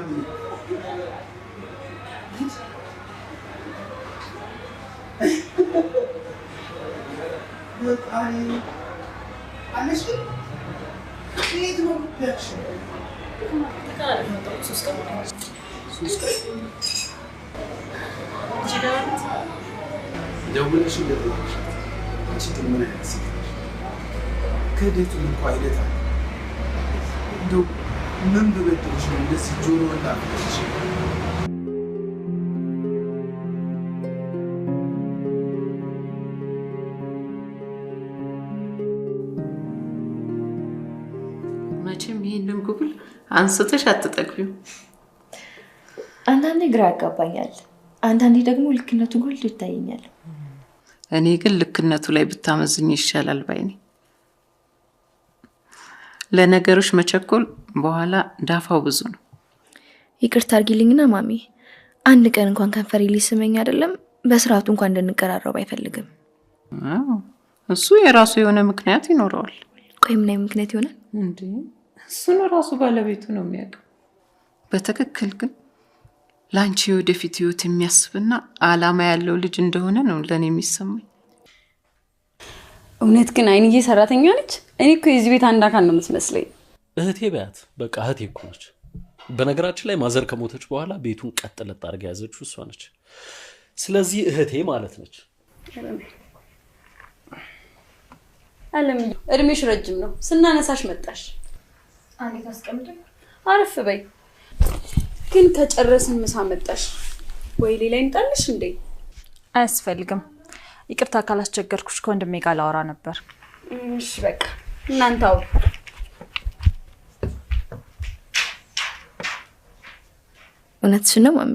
ምን በቃይ አለሽ ከየት ነው የምትያቸው? ታዲያ መጣሁ ሶስት ቀን ጅዳት ደውለሽ እንደደረሽ አንቺ ምን አይነት ከዴቱ እንኳን አይደለም እንደው ምን በበደልሽ ነው እንደዚህ ጆሮ እንዳለሽ? መቼም ይሄንን ጉብል አንስተሽ አትጠግቢው። አንዳንዴ ግራ ያጋባኛል፣ አንዳንዴ ደግሞ ልክነቱ ጎልቶ ይታየኛል። እኔ ግን ልክነቱ ላይ ብታመዝኝ ይሻላል ባይ ነኝ። ለነገሮች መቸኮል በኋላ ዳፋው ብዙ ነው። ይቅርታ አድርጊልኝና ማሚ፣ አንድ ቀን እንኳን ከንፈሬ ሊስመኝ አይደለም በስርዓቱ እንኳን እንድንቀራረብ አይፈልግም። እሱ የራሱ የሆነ ምክንያት ይኖረዋል። ቆይ ምን አይነት ምክንያት ይሆናል እንዴ? እሱ ነው ራሱ ባለቤቱ ነው የሚያውቀው። በትክክል ግን ላንቺ ወደፊት ህይወት የሚያስብና አላማ ያለው ልጅ እንደሆነ ነው ለኔ የሚሰማኝ። እውነት ግን አይንዬ ሰራተኛ ነች? እኔ እኮ የዚህ ቤት አንድ አካል ነው የምትመስለኝ። እህቴ በያት በቃ እህቴ እኮ ነች። በነገራችን ላይ ማዘር ከሞተች በኋላ ቤቱን ቀጥ ለጥ አድርጋ ያዘችው እሷ ነች። ስለዚህ እህቴ ማለት ነች። አለም እድሜሽ ረጅም ነው። ስናነሳሽ መጣሽ። አንዴ ታስቀምጥ። አረፍ በይ። ግን ከጨረስን ምሳ መጣሽ ወይ ሌላ ይምጣልሽ እንዴ? አያስፈልግም። ይቅርታ ካላስቸገርኩሽ ከወንድሜ ጋር ላወራ ነበር። እሺ በቃ እናንተ አውሩ። እውነትሽን ነው ማሚ?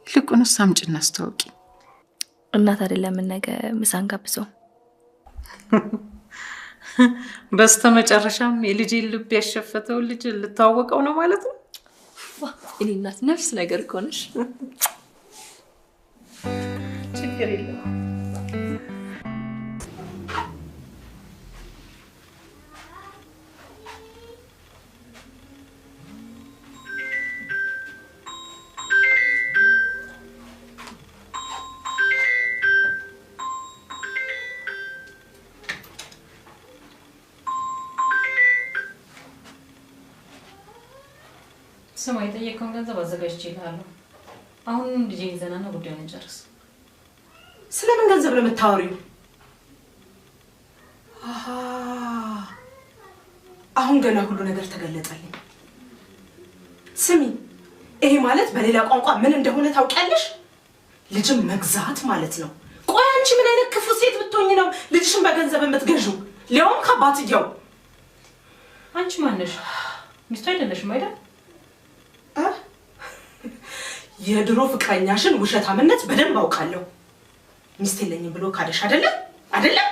ልቁንስ አምጪና አስተዋውቂ። እናት አይደለም ነገ ምሳን ጋብዘው። በስተመጨረሻም የልጄን ልብ ያሸፈተው ልጅ ልታወቀው ነው ማለት ነው። እኔ እናት ነፍስ ነገር ኮንሽ ችግር የለም። ስማ የጠየቀውን ገንዘብ አዘጋጅቼልሃለሁ። አሁን ልጄ ይዘናና ጉዳዩን እንጨርስ። ስለምን ገንዘብ ነው የምታወሪው? አሁን ገና ሁሉ ነገር ተገለጠልኝ። ስሚ፣ ይሄ ማለት በሌላ ቋንቋ ምን እንደሆነ ታውቂያለሽ? ልጅም መግዛት ማለት ነው። ቆይ አንቺ ምን አይነት ክፉ ሴት ብትሆኚ ነው ልጅሽን በገንዘብ የምትገዢው? ሊያውም ከአባትየው። አንቺ ማነሽ? ሚስቱ አይደለሽም አይደል? የድሮ ፍቅረኛሽን ውሸታምነት በደንብ አውቃለሁ። ሚስት የለኝም ብሎ ካደሽ አይደለም?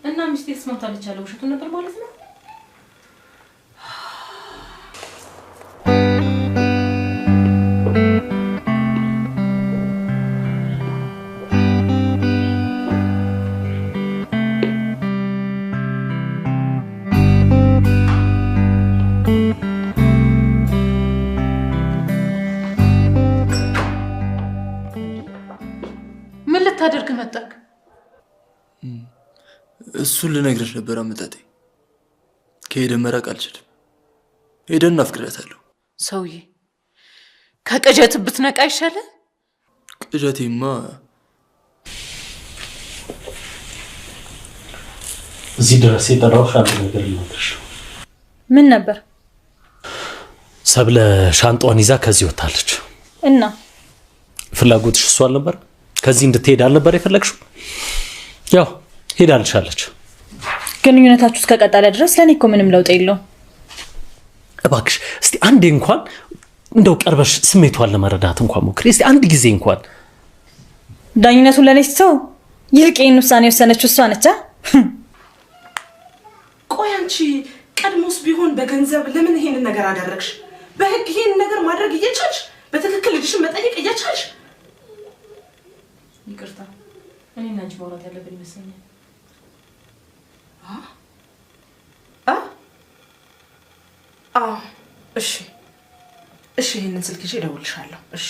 እና ሚስቴ ተስማምታለች ያለው ውሸቱን ነበር ማለት ነው? ታደርግ መጣክ? እሱን ልነግርሽ ነበር አመጣጤ። ከሄደን መራቅ አልችልም። ሄደን አፍቅራታለሁ። ሰውዬ ከቅዠት ብትነቃ ይሻላል። ቅዠቴማ እዚህ ድረስ የጠራሁሽ አንድ ነገር ልነግርሽ። ምን ነበር? ሰብለ ሻንጣዋን ይዛ ከዚህ ወጣለች። እና ፍላጎትሽ እሷ አልነበር? ከዚህ እንድትሄድ አልነበር የፈለግሽው? ያው ሄዳልሻለች። ግንኙነታችሁ እስከ ቀጠለ ድረስ ለኔ እኮ ምንም ለውጥ የለውም። እባክሽ እስቲ አንዴ እንኳን እንደው ቀርበሽ ስሜቷን ለመረዳት እንኳን ሞክሪ። እስቲ አንድ ጊዜ እንኳን። ዳኝነቱን ለኔ ስትተው ይልቅ ይህን ውሳኔ የወሰነችው እሷ ነች። ቆይ አንቺ ቀድሞስ ቢሆን በገንዘብ ለምን ይሄንን ነገር አደረግሽ? በህግ ይሄንን ነገር ማድረግ እየቻልሽ በትክክል ልጅሽን መጠየቅ እየቻልሽ? ይቅርታ እኔና አንቺ ማውራት ያለብን ይመስለኛል። እሺ እሺ ይሄንን ስልክ ይዤ እደውልልሻለሁ። እሺ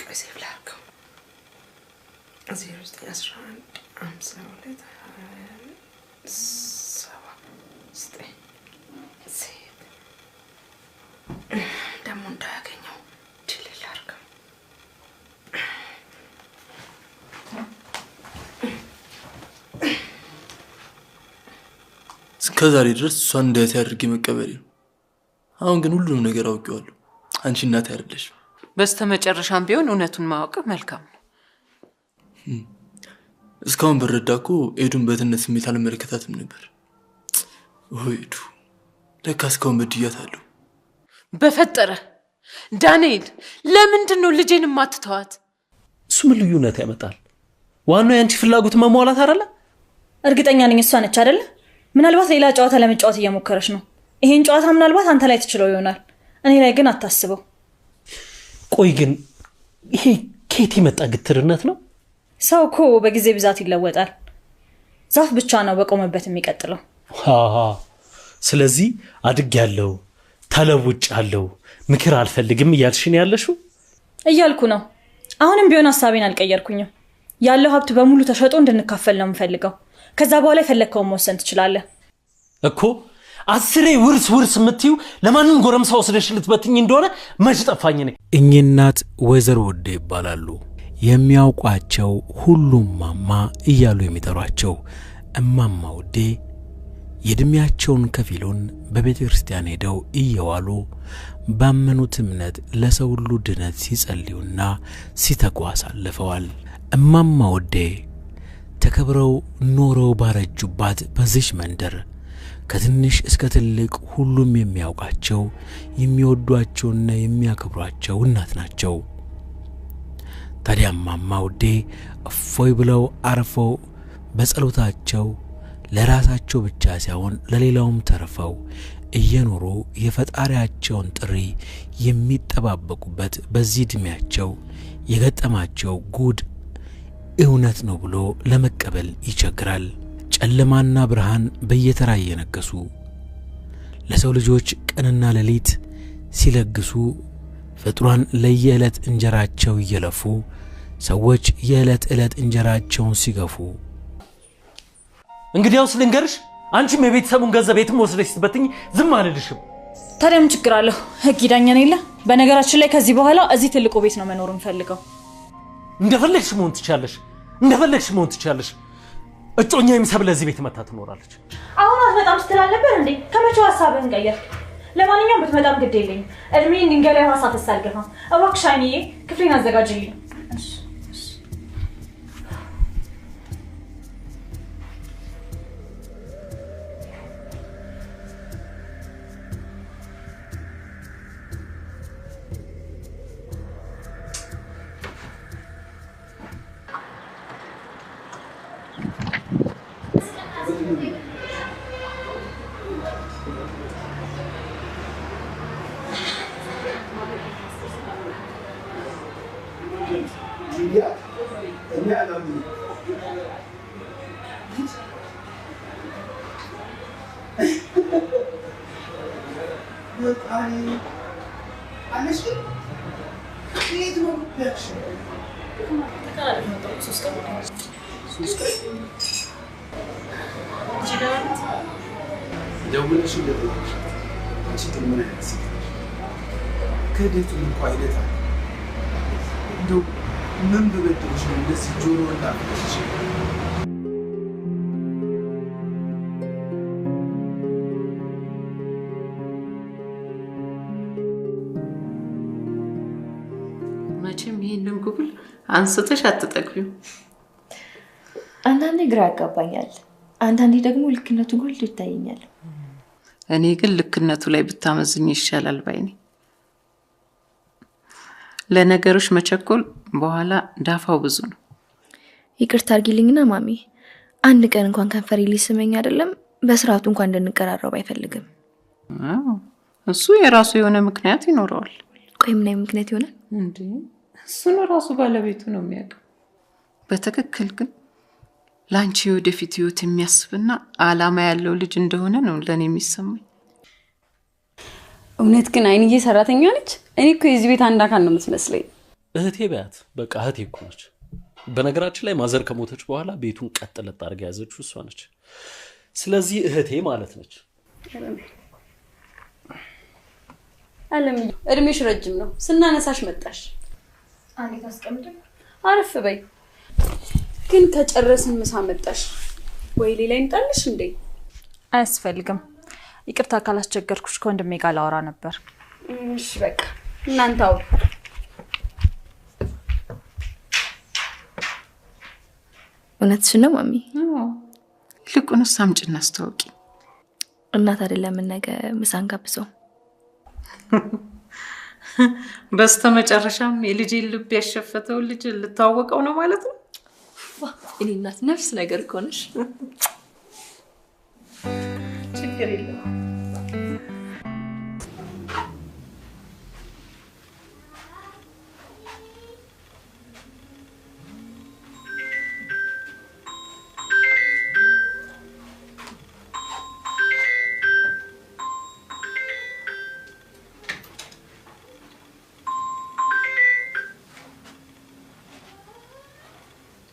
ቆይ ሴቭ ላድርገው። 0911 52 7 ደግሞ እንዳያገኘው ድል ላድርገው። እስከዛሬ ድረስ እሷን እንዳያት ያድርጌ መቀበሌ ነው። አሁን ግን ሁሉንም ነገር አውቄዋለሁ። አንቺ እናት አይደለሽ። በስተመጨረሻም ቢሆን እውነቱን ማወቅ መልካም ነው። እስካሁን በረዳ እኮ ኤዱን በትነት ስሜት አልመለከታትም ነበር። ሄዱ ለካ እስካሁን በድያታለሁ። በፈጠረ ዳንኤል ለምንድን ነው ልጄን ማትተዋት? እሱ ምን ልዩነት ያመጣል? ዋናው ያንቺ ፍላጎት መሟላት አይደለ? እርግጠኛ ነኝ እሷ ነች አይደለ? ምናልባት ሌላ ጨዋታ ለመጫወት እየሞከረች ነው። ይሄን ጨዋታ ምናልባት አንተ ላይ ትችለው ይሆናል፣ እኔ ላይ ግን አታስበው። ቆይ ግን ይሄ ከየት የመጣ ግትርነት ነው? ሰው እኮ በጊዜ ብዛት ይለወጣል። ዛፍ ብቻ ነው በቆመበት የሚቀጥለው። ስለዚህ አድጌያለሁ፣ ተለውጫለሁ፣ ምክር አልፈልግም እያልሽኝ ያለሽው? እያልኩ ነው። አሁንም ቢሆን ሐሳቤን አልቀየርኩኝም። ያለው ሀብት በሙሉ ተሸጦ እንድንካፈል ነው የምፈልገው። ከዛ በኋላ የፈለግከውን መወሰን ትችላለህ እኮ። አስሬ ውርስ የምትይው ለማንም ጎረምሳ ወስደሽ ልትበትኝ እንደሆነ መች ጠፋኝ ነኝ። እኚህ እናት ወይዘሮ ወዴ ይባላሉ። የሚያውቋቸው ሁሉም ማማ እያሉ የሚጠሯቸው እማማ ወዴ የእድሜያቸውን ከፊሉን በቤተ ክርስቲያን ሄደው እየዋሉ ባመኑት እምነት ለሰው ሁሉ ድነት ሲጸልዩና ሲተጉ አሳልፈዋል። እማማ ወዴ ተከብረው ኖረው ባረጁባት በዚች መንደር ከትንሽ እስከ ትልቅ ሁሉም የሚያውቃቸው የሚወዷቸውና የሚያከብሯቸው እናት ናቸው። ታዲያ እማማ ወዴ እፎይ ብለው አርፈው በጸሎታቸው ለራሳቸው ብቻ ሳይሆን ለሌላውም ተርፈው እየኖሩ የፈጣሪያቸውን ጥሪ የሚጠባበቁበት በዚህ እድሜያቸው የገጠማቸው ጉድ እውነት ነው ብሎ ለመቀበል ይቸግራል። ጨለማና ብርሃን በየተራ እየነገሱ ለሰው ልጆች ቀንና ሌሊት ሲለግሱ ፍጥሯን ለየዕለት እንጀራቸው እየለፉ ሰዎች የዕለት ዕለት እንጀራቸውን ሲገፉ እንግዲያውስ ልንገርሽ፣ አንቺም የቤተሰቡን ገንዘብ የትም ወስደሽ ስትበትኝ ዝም አልልሽም። ታዲያ ምን ችግር አለው? ህግ ይዳኘን የለ? በነገራችን ላይ ከዚህ በኋላ እዚህ ትልቁ ቤት ነው መኖር እንፈልገው። እንደፈለግሽ መሆን ትችያለሽ። እጮኛ የሚሰብ ለዚህ ቤት መታ ትኖራለች። አሁን አትመጣም ስትል አልነበር እንዴ? ከመቼው ሐሳብህን ቀየርክ? ለማንኛውም ብትመጣም ግድ የለኝም። እድሜን ድንጋይ ላይ ሐሳብ አልገፋም። እባክሽ አይንዬ ክፍሌን አዘጋጅልኝ። ምን በበደልሽ ነው እንደዚህ ጆሮ እንዳፈሽ? መቼም ይሄንን ጉብል አንስተሽ አትጠግቢው። አንዳንዴ ግራ ያጋባኛል፣ አንዳንዴ ደግሞ ልክነቱ ጎልቶ ይታየኛል። እኔ ግን ልክነቱ ላይ ብታመዝኝ ይሻላል ባይኔ። ለነገሮች መቸኮል በኋላ ዳፋው ብዙ ነው። ይቅርታ አድርጊልኝና ማሚ፣ አንድ ቀን እንኳን ከንፈሬ ሊስመኝ አይደለም በስርዓቱ እንኳን እንድንቀራረብ አይፈልግም። እሱ የራሱ የሆነ ምክንያት ይኖረዋል። ቆይ ምን አይነት ምክንያት ይሆናል እንዴ? እሱ ነው ራሱ ባለቤቱ ነው የሚያውቀው። በትክክል ግን ላንቺ ወደፊት ህይወት የሚያስብና አላማ ያለው ልጅ እንደሆነ ነው ለኔ የሚሰማኝ። እውነት ግን አይንዬ ሰራተኛ ነች? እኔ እኮ የዚህ ቤት አንድ አካል ነው የምትመስለኝ። እህቴ በያት በቃ እህቴ እኮ ነች። በነገራችን ላይ ማዘር ከሞተች በኋላ ቤቱን ቀጥ ለጥ አድርጋ ያዘችው እሷ ነች። ስለዚህ እህቴ ማለት ነች። አለም እድሜሽ ረጅም ነው። ስናነሳሽ መጣሽ። አንዴት አስቀምጥ። አረፍ በይ። ግን ከጨረስን ምሳ መጣሽ ወይ ሌላ ይምጣልሽ እንዴ? አያስፈልግም። ይቅርታ ካላስቸገርኩሽ ከወንድሜ ጋር ላወራ ነበር። እሺ በቃ እናንተ አውሩ። እውነትሽ ነው ማሚ? ልቁንስ አምጪና አስተዋውቂ። እናት አይደለም ነገ ምሳን ጋብዘው። በስተመጨረሻም የልጄን ልብ ያሸፈተው ልጅ ልታወቀው ነው ማለት ነው። እኔ እናት ነፍስ ነገር እኮ ነሽ። ችግር የለም።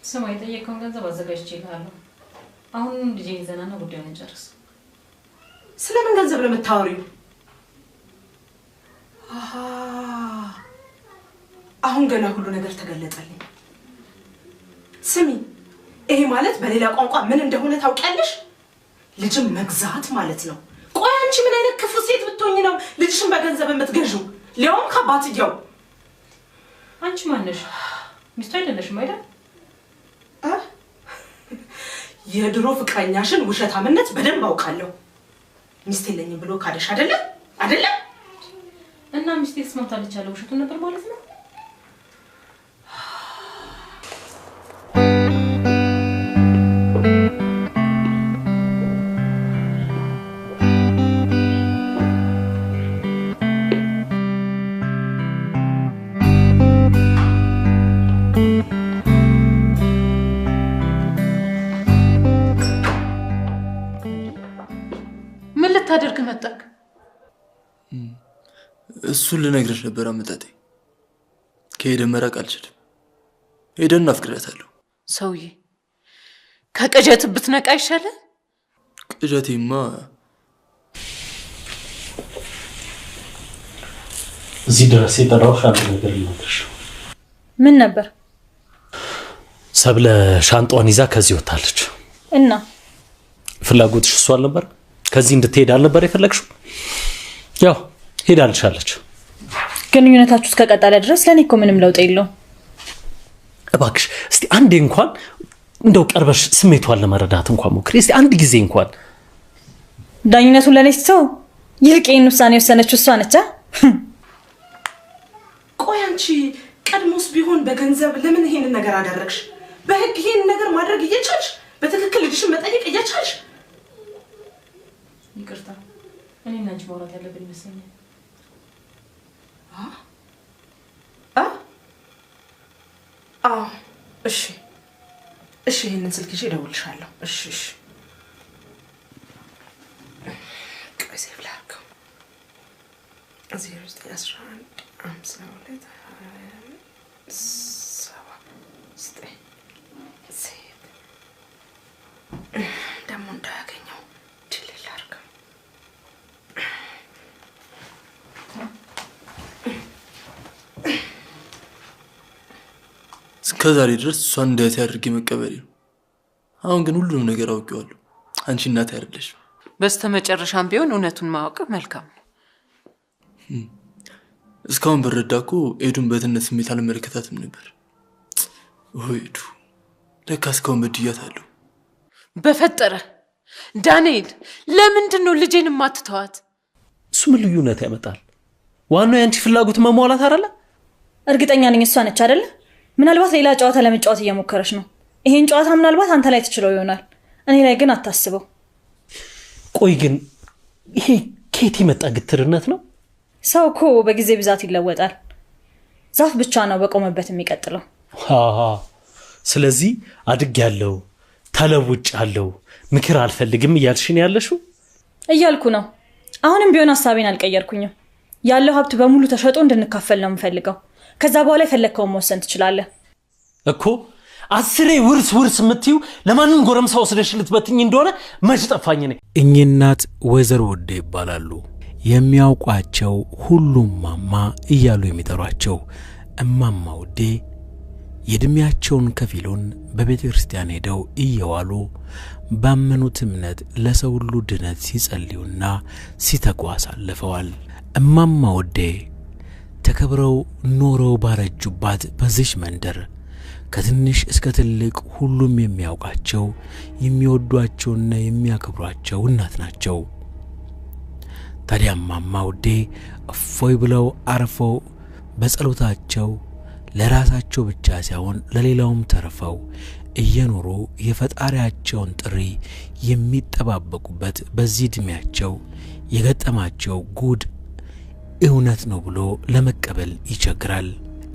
ስማ የጠየቀውን ገንዘብ አዘጋጅቼልሃለሁ። አሁን ልጄ ይዘናና ጉዳዩን እንጨርስ። ስለምን ገንዘብ ነው የምታወሪው? አሁን ገና ሁሉ ነገር ተገለጠልኝ። ስሚ ይሄ ማለት በሌላ ቋንቋ ምን እንደሆነ ታውቂያለሽ? ልጅም መግዛት ማለት ነው። ቆይ አንቺ ምን አይነት ክፉ ሴት ብትሆኚ ነው ልጅሽን በገንዘብ የምትገዢው? ሊያውም ከአባትየው። አንቺ ማነሽ? ሚስቱ አይደለሽም አይደል? የድሮ ፍቅረኛሽን ውሸታምነት በደንብ አውቃለሁ። ሚስት የለኝም ብሎ ካደሽ አይደለ? እና ሚስቴ ተስማምታለች አለ ውሸቱን ነበር ማለት ነው? ታደርግ መጣክ? እሱን ልነግርሽ ነበር አመጣጤ። ከሄደ መራቅ አልችልም። ሄደን እናፍቅራታለሁ። ሰውዬ ከቅዠት ብትነቃ ይሻላል። ቅዠቴማ እዚህ ድረስ የጠራሁሽ አንድ ነገር ልነግርሽ። ምን ነበር? ሰብለ ሻንጣዋን ይዛ ከዚህ ወጣለች። እና ፍላጎትሽ እሷ አልነበር? ከዚህ እንድትሄድ አልነበር የፈለግሽው? ያው ሄዳልሻለች። ግንኙነታችሁ እስከቀጠለ ድረስ ለኔ እኮ ምንም ለውጥ የለውም። እባክሽ እስቲ አንዴ እንኳን እንደው ቀርበሽ ስሜቷን ለመረዳት እንኳን ሞክሪ። እስቲ አንድ ጊዜ እንኳን። ዳኝነቱን ለኔ ሰው ይልቄን ውሳኔ ወሰነች እሷ ነች። ቆይ አንቺ ቀድሞስ ቢሆን በገንዘብ ለምን ይሄንን ነገር አደረግሽ? በህግ ይሄንን ነገር ማድረግ እየቻልሽ በትክክል ልጅሽን መጠየቅ እየቻልሽ? ይቅርታ እኔና አንቺ ማውራት ያለብን ይመስለኛል። እሺ ይሄንን ስልክ ይዤ እደውልልሻለሁ። እሺ ቆይ ሴቭ ላድርገው። 0911 52 27 ሴቭ ደግሞ እንዳያገኘው ድል ላድርገው። እስከዛሬ ድረስ እሷን እንዳያት አድርጌ መቀበል ነው። አሁን ግን ሁሉንም ነገር አውቄዋለሁ። አንቺ እናት አይደለሽም። በስተመጨረሻም ቢሆን እውነቱን ማወቅ መልካም ነው። እስካሁን በረዳ እኮ ኤዱን በትነት ስሜት አልመለከታትም ነበር። ኤዱ ለካ እስካሁን በድያታለሁ። በፈጠረ ዳንኤል ለምንድን ነው ልጄን ማትተዋት? እሱ ምን ልዩነት ያመጣል? ዋናው ያንቺ ፍላጎት መሟላት አይደለ? እርግጠኛ ነኝ እሷ ነች አይደለ? ምናልባት ሌላ ጨዋታ ለመጫወት እየሞከረች ነው። ይሄን ጨዋታ ምናልባት አንተ ላይ ትችለው ይሆናል፣ እኔ ላይ ግን አታስበው። ቆይ ግን ይሄ ከየት የመጣ ግትርነት ነው? ሰው እኮ በጊዜ ብዛት ይለወጣል። ዛፍ ብቻ ነው በቆመበት የሚቀጥለው። ስለዚህ አድጌያለሁ፣ ተለውጫለሁ፣ ምክር አልፈልግም እያልሽ ነው ያለሽው? እያልኩ ነው። አሁንም ቢሆን ሐሳቤን አልቀየርኩኝም። ያለው ሀብት በሙሉ ተሸጦ እንድንካፈል ነው የምፈልገው። ከዛ በኋላ የፈለግከውን መወሰን ትችላለህ እኮ። 10 ውርስ የምትዩ ለማንም ጎረምሳ ወስደሽ ልትበትኝ እንደሆነ መች ጠፋኝ ነኝ። እኚህ እናት ወይዘሮ ወዴ ይባላሉ። የሚያውቋቸው ሁሉም ማማ እያሉ የሚጠሯቸው እማማ ወዴ የእድሜያቸውን ከፊሉን በቤተ ክርስቲያን ሄደው እየዋሉ ባመኑት እምነት ለሰው ሁሉ ድነት ሲጸልዩና ሲተጉ አሳልፈዋል። እማማ ወዴ ተከብረው ኖረው ባረጁባት በዚች መንደር ከትንሽ እስከ ትልቅ ሁሉም የሚያውቃቸው የሚወዷቸውና የሚያከብሯቸው እናት ናቸው። ታዲያ እማማ ወዴ እፎይ ብለው አርፈው በጸሎታቸው ለራሳቸው ብቻ ሳይሆን ለሌላውም ተርፈው እየኖሩ የፈጣሪያቸውን ጥሪ የሚጠባበቁበት በዚህ እድሜያቸው የገጠማቸው ጉድ እውነት ነው ብሎ ለመቀበል ይቸግራል።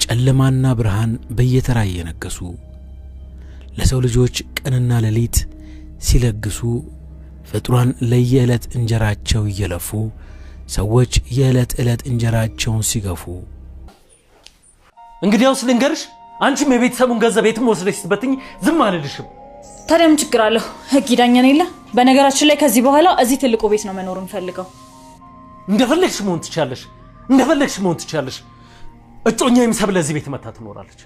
ጨለማና ብርሃን በየተራ እየነገሱ ለሰው ልጆች ቀንና ሌሊት ሲለግሱ ፍጥሯን ለየዕለት እንጀራቸው እየለፉ ሰዎች የዕለት ዕለት እንጀራቸውን ሲገፉ እንግዲያውስ ልንገርሽ፣ አንቺም የቤተሰቡን ገንዘብ የትም ወስደሽ ስትበትኝ ዝም አልልሽም። ታዲያ ምን ችግር አለው? ህግ ይዳኛን የለ። በነገራችን ላይ ከዚህ በኋላ እዚህ ትልቁ ቤት ነው መኖር እንፈልገው። እንደፈለግሽ መሆን ትችያለሽ። እጮኛዬም ሰብለ እዚህ ቤት መታ ትኖራለች።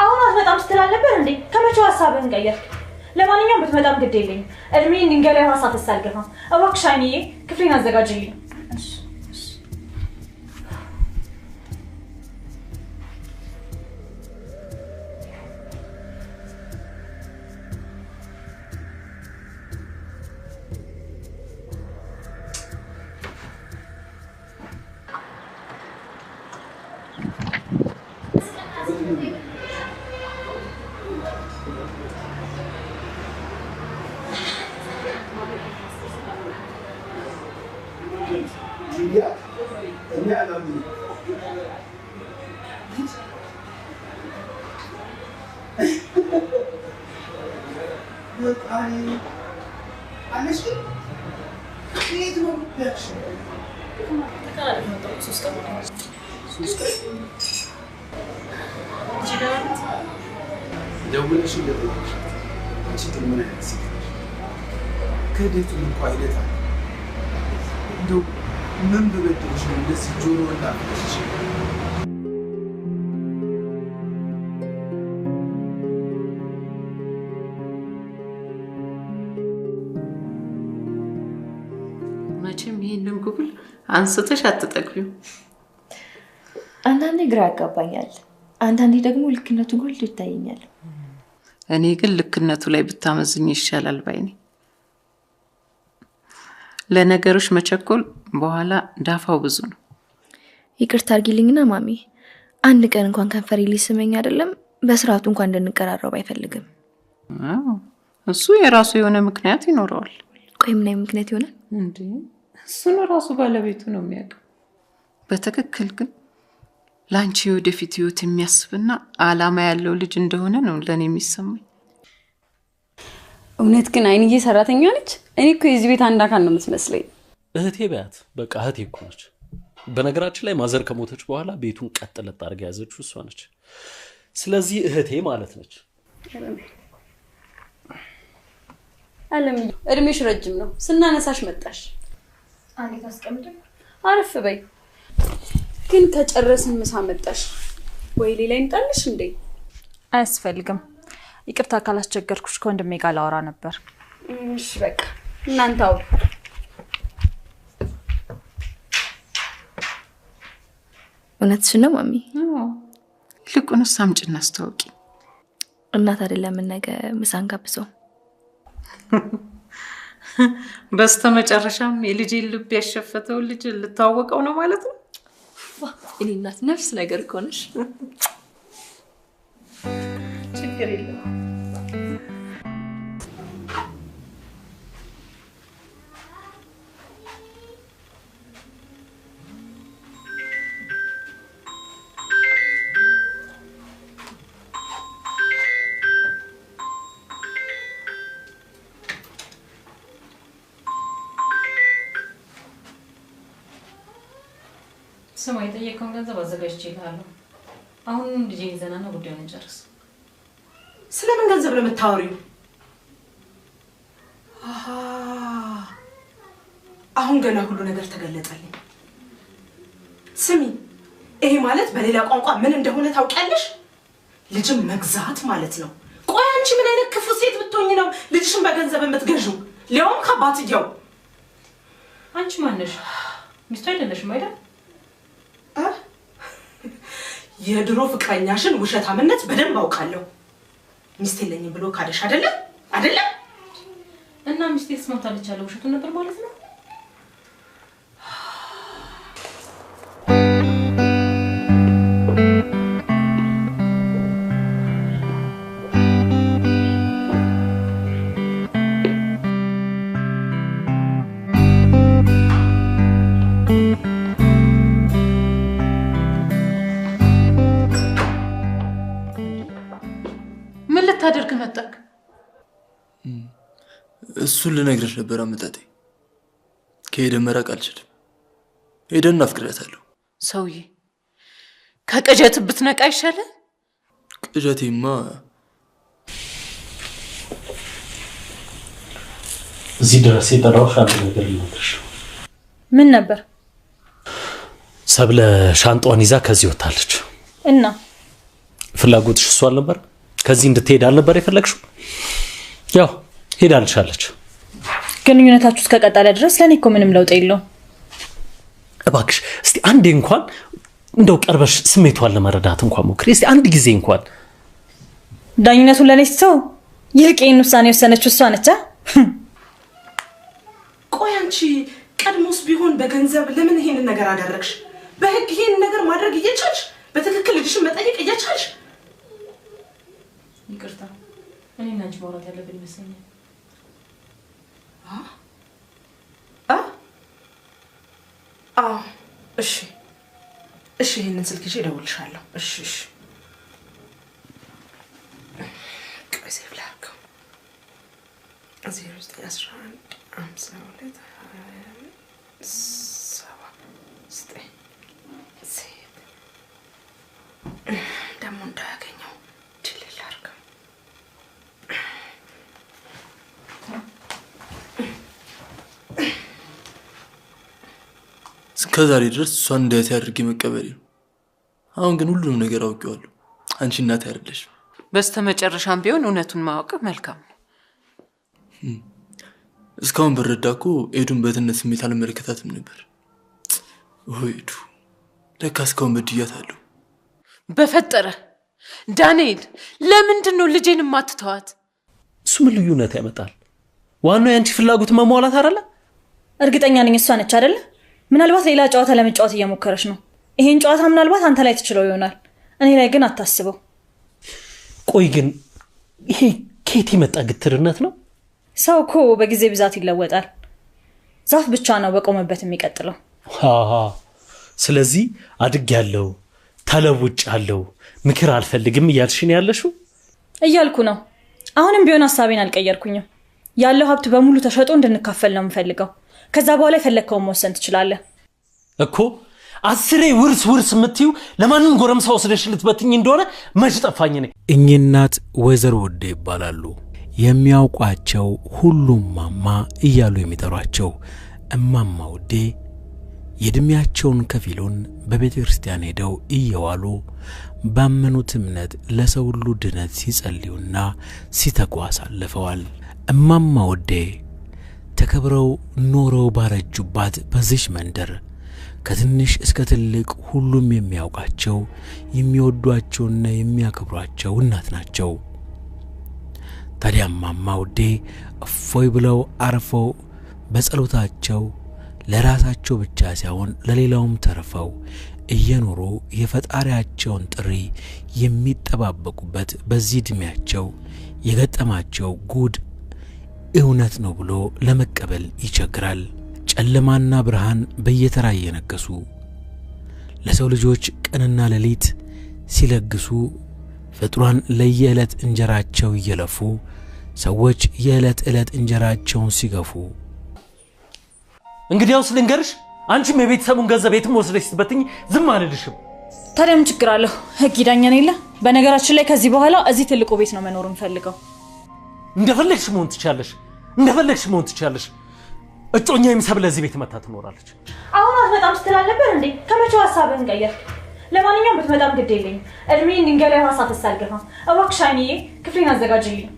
አሁን አትመጣም ስትል ነበር እንዴ? ከመቼው ሐሳብህን ቀየርክ? ለማንኛውም ብትመጣም ግድ የለኝም። እድሜን ድንጋይ ላይ ሐሳብ አልገፋም። እባክሽ አይንዬ ክፍሌን አዘጋጅልኝ። ምን በበደልሽ ነው እንደዚህ ጆሮ እንዳፈሽ? መቼም ይሄንን ጉብል አንስተሽ አትጠግቢው። አንዳንዴ ግራ ያጋባኛል፣ አንዳንዴ ደግሞ ልክነቱ ጎልቶ ይታየኛል። እኔ ግን ልክነቱ ላይ ብታመዝኝ ይሻላል ባይኔ። ለነገሮች መቸኮል በኋላ ዳፋው ብዙ ነው። ይቅርታ አድርጊልኝና ማሚ፣ አንድ ቀን እንኳን ከንፈሬ ሊስመኝ አይደለም በስርዓቱ እንኳን እንድንቀራረብ አይፈልግም። እሱ የራሱ የሆነ ምክንያት ይኖረዋል። ቆይ ምን አይነት ምክንያት ይሆናል እንዴ? እሱ ነው ራሱ ባለቤቱ ነው የሚያውቀው። በትክክል ግን ላንቺ ወደፊት ህይወት የሚያስብና አላማ ያለው ልጅ እንደሆነ ነው ለኔ የሚሰማኝ። እውነት ግን አይንዬ ሰራተኛ ነች? እኔ እኮ የዚህ ቤት አንድ አካል ነው የምትመስለኝ። እህቴ በያት፣ በቃ እህቴ እኮ ነች። በነገራችን ላይ ማዘር ከሞተች በኋላ ቤቱን ቀጥ ለጥ አድርጋ ያዘችው እሷ ነች። ስለዚህ እህቴ ማለት ነች። አለም እድሜሽ ረጅም ነው፣ ስናነሳሽ መጣሽ። አንዴ ታስቀምጪ። አረፍ በይ። ግን ከጨረስን ምሳ መጣሽ ወይ ሌላ ይንጣልሽ እንዴ? አያስፈልግም። ይቅርታ ካላስቸገርኩሽ ከወንድሜ ጋር ላወራ ነበር። እሺ በቃ እናንተ አውሩ። እውነትሽን ነው ማሚ? ይልቁንስ አምጪና አስተዋውቂ። እናት አይደለም ነገ ምሳን ጋብዘው። በስተመጨረሻም የልጄን ልብ ያሸፈተው ልጅ ልታወቀው ነው ማለት ነው። እኔ እናት ነፍስ ነገር ኮንሽ። ችግር የለም። ስማ የጠየቀውን ገንዘብ አዘጋጅቼ ይልሃለሁ። አሁን ልጄ ይዘናና ጉዳዩን እንጨርስ። ስለምን ገንዘብ ነው የምታወሪው? አሁን ገና ሁሉ ነገር ተገለጠልኝ። ስሚ ይሄ ማለት በሌላ ቋንቋ ምን እንደሆነ ታውቂያለሽ? ልጅም መግዛት ማለት ነው። ቆይ አንቺ ምን አይነት ክፉ ሴት ብትሆኚ ነው ልጅሽን በገንዘብ የምትገዢው? ሊያውም ከአባትየው። አንቺ ማን ነሽ? ሚስቱ አይደለሽም አይደል? የድሮ ፍቅረኛሽን ውሸታምነት በደንብ አውቃለሁ። ሚስት የለኝም ብሎ ካደሽ አይደለም? እና ሚስቴ ተስማምታለች ያለው ውሸቱን ነበር ማለት ነው? ምን ልታደርግ መጣክ? እሱን ልነግርሽ ነበር አመጣጤ። ከሄደ መራቅ አልችልም። ሄደን አፍቅራታለሁ። ሰውዬ ከቅዠት ብትነቃ ይሻላል። ቅዠቴማ እዚህ ድረስ የጠራሁሽ አንድ ነገር ልነግርሽ። ምን ነበር? ሰብለ ሻንጣዋን ይዛ ከዚህ ወጣለች። እና ፍላጎትሽ እሱ አልነበር? ከዚህ እንድትሄድ አልነበር የፈለግሽው? ያው ሄዳልሻለች። ግንኙነታችሁ እስከቀጠለ ድረስ ለኔ እኮ ምንም ለውጥ የለውም። እባክሽ እስቲ አንዴ እንኳን እንደው ቀርበሽ ስሜቷን ለመረዳት እንኳን ሞክሪ። እስቲ አንድ ጊዜ እንኳን። ዳኝነቱን ለኔ ሰው የቄን ውሳኔ ወሰነችው እሷ ነች። ቆይ አንቺ ቀድሞስ ቢሆን በገንዘብ ለምን ይሄንን ነገር አደረግሽ? በህግ ይሄንን ነገር ማድረግ እየቻልሽ በትክክል ልጅሽን መጠየቅ እየቻልሽ? ይቅርታ እኔና አንቺ ማውራት ያለብን ይመስለኛል። እሺ ይሄንን ስልክ ይዤ እደውልልሻለሁ። እሺ ቆይ ሴቭ ላድርገው። 0911 52 ደግሞ እንዳያገኘው ድል ላድርገው። እስከዛሬ ድረስ እሷን እንዳያት ያድርጌ መቀበል ነው። አሁን ግን ሁሉንም ነገር አውቄዋለሁ። አንቺ እናት አይደለሽ። በስተመጨረሻም ቢሆን እውነቱን ማወቅ መልካም ነው። እስካሁን በረዳኩ ኤዱን በትነት ስሜት አልመለከታትም ነበር። ወይዱ ለካ እስካሁን በድያታለሁ። በፈጠረ ዳንኤል ለምንድን ነው ልጄን ማትተዋት? እሱ ምን ልዩነት ያመጣል? ዋናው ያንቺ ፍላጎት መሟላት አይደለ? እርግጠኛ ነኝ እሷ ነች አይደለ? ምናልባት ሌላ ጨዋታ ለመጫወት እየሞከረች ነው። ይሄን ጨዋታ ምናልባት አንተ ላይ ትችለው ይሆናል፣ እኔ ላይ ግን አታስበው። ቆይ ግን ይሄ ከየት የመጣ ግትርነት ነው? ሰው እኮ በጊዜ ብዛት ይለወጣል። ዛፍ ብቻ ነው በቆመበት የሚቀጥለው። ስለዚህ አድግ ያለው ተለውጭ ያለው ምክር አልፈልግም እያልሽኝ ያለሽው? እያልኩ ነው። አሁንም ቢሆን ሐሳቤን አልቀየርኩኝም። ያለው ሀብት በሙሉ ተሸጦ እንድንካፈል ነው የምፈልገው። ከዛ በኋላ የፈለከውን መወሰን ትችላለህ እኮ። አስሬ ውርስ የምትዩ ለማንም ጎረምሳ ወስደሽ ልትበትኝ እንደሆነ መች ጠፋኝ ነኝ። እኚህ እናት ወይዘሮ ወዴ ይባላሉ። የሚያውቋቸው ሁሉም ማማ እያሉ የሚጠሯቸው እማማ ወዴ የእድሜያቸውን ከፊሉን በቤተ ክርስቲያን ሄደው እየዋሉ ባመኑት እምነት ለሰው ሁሉ ድነት ሲጸልዩና ሲተጉ አሳልፈዋል። እማማ ወዴ ተከብረው ኖረው ባረጁባት በዚህ መንደር ከትንሽ እስከ ትልቅ ሁሉም የሚያውቃቸው የሚወዷቸውና የሚያከብሯቸው እናት ናቸው። ታዲያ እማማ ወዴ እፎይ ብለው አርፈው በጸሎታቸው ለራሳቸው ብቻ ሳይሆን ለሌላውም ተርፈው እየኖሩ የፈጣሪያቸውን ጥሪ የሚጠባበቁበት በዚህ እድሜያቸው የገጠማቸው ጉድ እውነት ነው ብሎ ለመቀበል ይቸግራል። ጨለማና ብርሃን በየተራ እየነገሱ ለሰው ልጆች ቀንና ሌሊት ሲለግሱ ፍጥሯን ለየዕለት እንጀራቸው እየለፉ ሰዎች የዕለት ዕለት እንጀራቸውን ሲገፉ እንግዲያውስ ልንገርሽ፣ አንቺም የቤተሰቡን ገንዘብ የትም ወስደሽ ስትበትኝ ዝም አልልሽም። ታዲያ ምን ችግር አለው? ህግ ይዳኘን የለ? በነገራችን ላይ ከዚህ በኋላ እዚህ ትልቁ ቤት ነው መኖር እንፈልገው። እንደፈለግሽ መሆን ትችያለሽ። እጮኛዬም ሰብለ እዚህ ቤት መታ ትኖራለች። አሁን አትመጣም ስትል አልነበር እንዴ? ከመቼው ሀሳብህን ቀየርክ? ለማንኛውም ብትመጣም ግድ የለኝም። እድሜን ድንጋይ ላይ ሀሳብ አልገፋም። እባክሽ አይንዬ ክፍሌን አዘጋጅልኝ።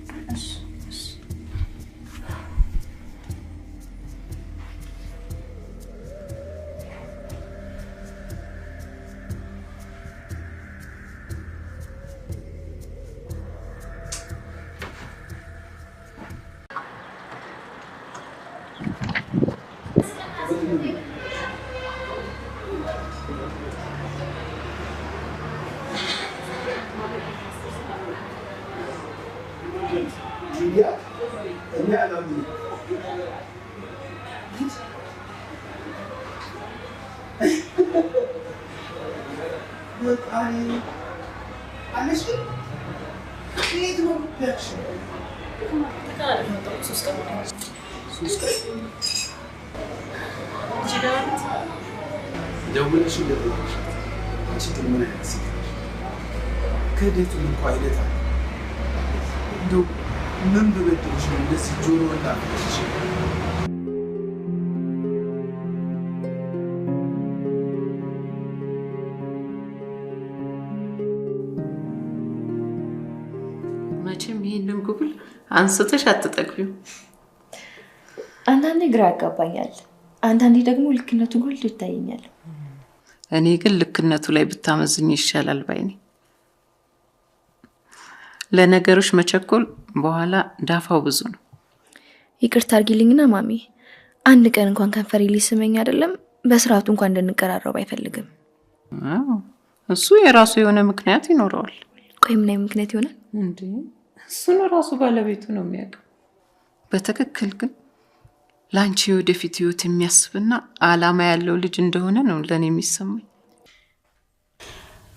መቼም ይሄንን ጉብል አንስተሽ አትጠግቢው። አንዳንዴ ግራ ያጋባኛል፣ አንዳንዴ ደግሞ ልክነቱ ጎልቶ ይታየኛል። እኔ ግን ልክነቱ ላይ ብታመዝኝ ይሻላል ባይኔ። ለነገሮች መቸኮል በኋላ ዳፋው ብዙ ነው። ይቅርታ አድርጊልኝና ማሚ፣ አንድ ቀን እንኳን ከንፈሬ ሊስመኝ አይደለም በስርዓቱ እንኳን እንድንቀራረብ አይፈልግም። እሱ የራሱ የሆነ ምክንያት ይኖረዋል። ቆይ ምን አይነት ምክንያት ይሆናል እንዴ? እሱ ነው ራሱ ባለቤቱ ነው የሚያውቀው። በትክክል ግን ላንቺ ወደፊት ህይወት የሚያስብና አላማ ያለው ልጅ እንደሆነ ነው ለኔ የሚሰማኝ።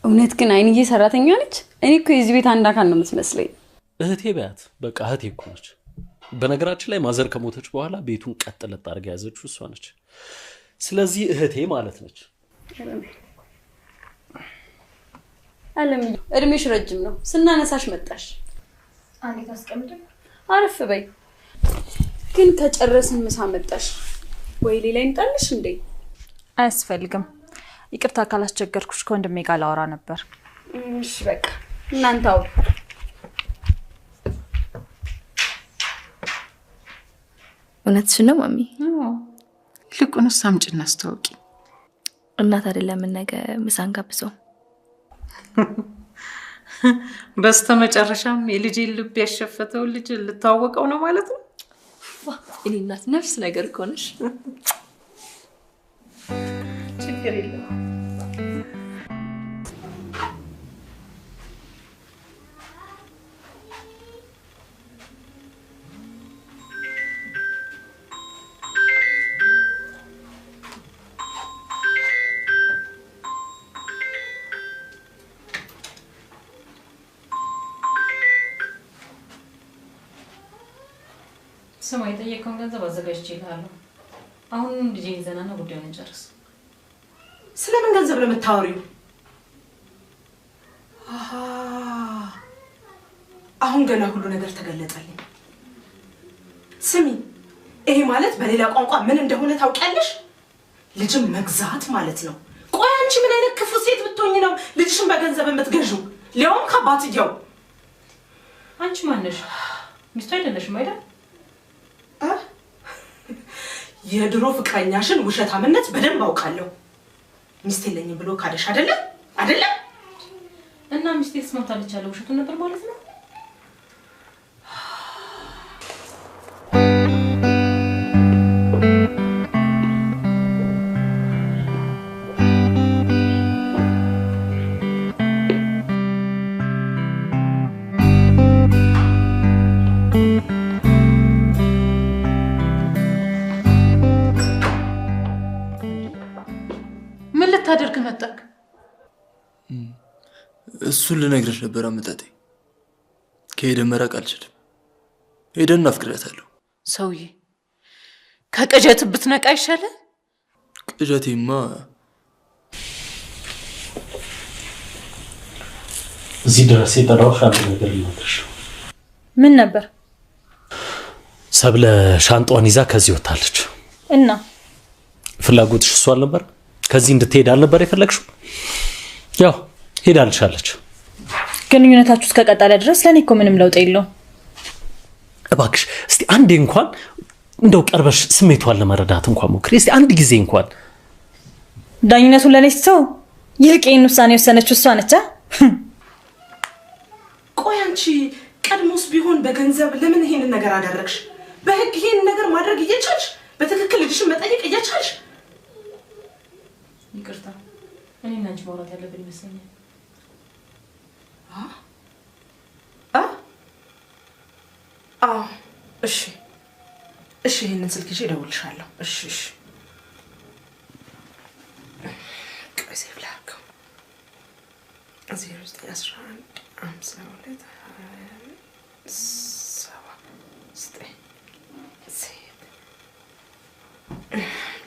እውነት ግን አይንዬ ሰራተኛ ነች? እኔ እኮ የዚህ ቤት አንድ አካል ነው የምትመስለኝ። እህቴ በያት፣ በቃ እህቴ እኮ ነች። በነገራችን ላይ ማዘር ከሞተች በኋላ ቤቱን ቀጥ ለጥ አድርጋ ያዘችው እሷ ነች። ስለዚህ እህቴ ማለት ነች። አለም እድሜሽ ረጅም ነው፣ ስናነሳሽ መጣሽ። አንዴ ታስቀምጪ። አረፍ በይ። ግን ከጨረስን ምሳ መጣሽ ወይ ሌላ ይምጣልሽ እንዴ? አያስፈልግም። ይቅርታ ካላስቸገርኩሽ ከወንድሜ ጋር ላወራ ነበር። እሺ በቃ እናንተ አውሩ። እውነትሽን ነው ማሚ? ይልቁንስ አምጪና አስተዋውቂ። እናት አይደለም ነገ ምሳን ጋብዘው። በስተመጨረሻም የልጄን ልብ ያሸፈተው ልጅ ልታወቀው ነው ማለት ነው። እኔ እናት ነፍስ ነገር ኮንሽ። ችግር የለም። ስማ የጠየቀውን ገንዘብ አዘጋጅቼልሃለሁ። አሁን ልጄ ይዘናና ጉዳዩን እንጨርስ። ስለምን ገንዘብ ነው የምታወሪው? አሁን ገና ሁሉ ነገር ተገለጠልኝ። ስሚ፣ ይሄ ማለት በሌላ ቋንቋ ምን እንደሆነ ታውቂያለሽ? ልጅም መግዛት ማለት ነው። ቆይ አንቺ ምን አይነት ክፉ ሴት ብትሆኚ ነው ልጅሽን በገንዘብ የምትገዢው? ሊያውም ከአባትየው። አንቺ ማነሽ? ሚስቱ አይደለሽም አይደል? የድሮ ፍቅረኛሽን ውሸታምነት በደንብ አውቃለሁ። ሚስት የለኝም ብሎ ካደሽ አይደለም? እና ሚስቴ ተስማምታለች ያለው ውሸቱን ነበር ማለት ነው? ታደርግ መጣክ? እሱን ልነግርሽ ነበር አመጣጤ። ከሄደን መራቅ አልችልም። ሄደን አፍቅራታለሁ። ሰውዬ ከቀጀት ብትነቃ ይሻላል። ቅዠቴማ እዚህ ድረስ የጠራሁሽ አንድ ነገር ልነግርሽ። ምን ነበር? ሰብለ ሻንጣዋን ይዛ ከዚህ ወጣለች እና ፍላጎትሽ እሷ አልነበር? ከዚህ እንድትሄድ አልነበር የፈለግሽው? ያው ሄዳልሻለች። ግንኙነታችሁ እስከቀጠለ ድረስ ለኔ እኮ ምንም ለውጥ የለውም። እባክሽ እስቲ አንዴ እንኳን እንደው ቀርበሽ ስሜቷን ለመረዳት እንኳን ሞክሪ። እስቲ አንድ ጊዜ እንኳን ዳኝነቱን ለኔ ሰው ይልቄን ውሳኔ ወሰነችው እሷ ነች። ቆይ አንቺ ቀድሞስ ቢሆን በገንዘብ ለምን ይሄን ነገር አደረግሽ? በህግ ይሄን ነገር ማድረግ እየቻልሽ በትክክል ልጅሽን መጠየቅ እየቻልሽ? ይቅርታ እኔና አንቺ ማውራት ያለብን ይመስለኛል። እሺ እሺ ይሄንን ስልክ ይዤ እደውልልሻለሁ። እሺ እሺ ከዚህ ብላከው 0911 52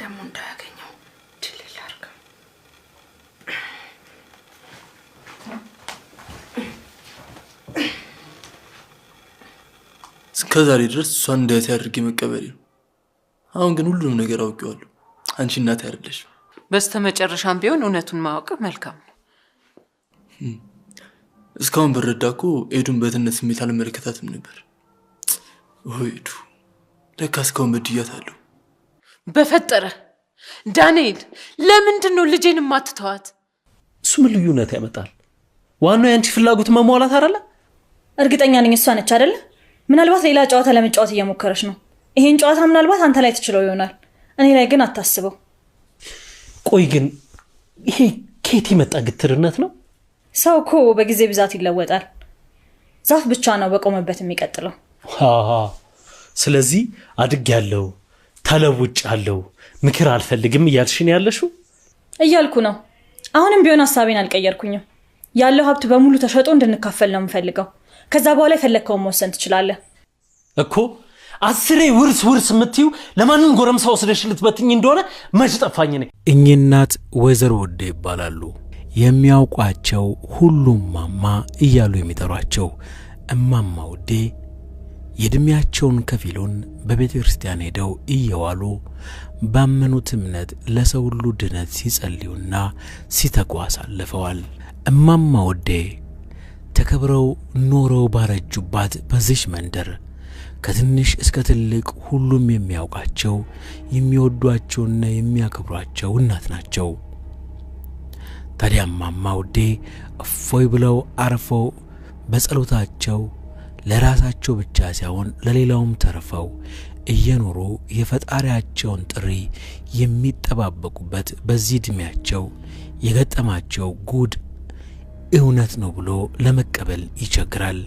ደግሞ እንዳያገኘው ድል አድርገው። እስከዛሬ ድረስ እሷን እንዳያት ያድርጌ መቀበል ነው። አሁን ግን ሁሉንም ነገር አውቄዋለሁ። አንቺ እናት አይደለሽ። በስተመጨረሻም ቢሆን እውነቱን ማወቅ መልካም ነው። እስካሁን በረዳኩ ኤዱን በትነት ስሜት አልመለከታትም ነበር። ወይዱ ለካ እስካሁን በድያታለሁ። በፈጠረ ዳንኤል ለምንድን ነው ልጄን ማትተዋት? እሱ ምን ልዩነት ያመጣል? ዋናው ያንቺ ፍላጎት መሟላት አይደለ? እርግጠኛ ነኝ እሷ ነች አይደለ? ምናልባት ሌላ ጨዋታ ለመጫወት እየሞከረች ነው። ይሄን ጨዋታ ምናልባት አንተ ላይ ትችለው ይሆናል፣ እኔ ላይ ግን አታስበው። ቆይ ግን ይሄ ከየት የመጣ ግትርነት ነው? ሰው እኮ በጊዜ ብዛት ይለወጣል። ዛፍ ብቻ ነው በቆመበት የሚቀጥለው። ስለዚህ አድግ ያለው ተለውጭ ያለው ምክር አልፈልግም እያልሽኝ ያለሽው? እያልኩ ነው። አሁንም ቢሆን ሐሳቤን አልቀየርኩኝም። ያለው ሀብት በሙሉ ተሸጦ እንድንካፈል ነው የምፈልገው። ከዛ በኋላ የፈለከውን መወሰን ትችላለህ እኮ። አስሬ ውርስ የምትዩ ለማንም ጎረምሳ ወስደሽ ልትበትኝ እንደሆነ መች ጠፋኝ ነኝ። እኚህ እናት ወይዘሮ ወዴ ይባላሉ። የሚያውቋቸው ሁሉም ማማ እያሉ የሚጠሯቸው እማማ ወዴ የእድሜያቸውን ከፊሉን በቤተ ክርስቲያን ሄደው እየዋሉ ባመኑት እምነት ለሰው ሁሉ ድነት ሲጸልዩና ሲተጉ አሳልፈዋል። እማማ ወዴ ተከብረው ኖረው ባረጁባት በዚህ መንደር ከትንሽ እስከ ትልቅ ሁሉም የሚያውቃቸው የሚወዷቸውና የሚያከብሯቸው እናት ናቸው። ታዲያ እማማ ወዴ እፎይ ብለው አርፈው በጸሎታቸው ለራሳቸው ብቻ ሳይሆን ለሌላውም ተርፈው እየኖሩ የፈጣሪያቸውን ጥሪ የሚጠባበቁበት በዚህ እድሜያቸው የገጠማቸው ጉድ እውነት ነው ብሎ ለመቀበል ይቸግራል።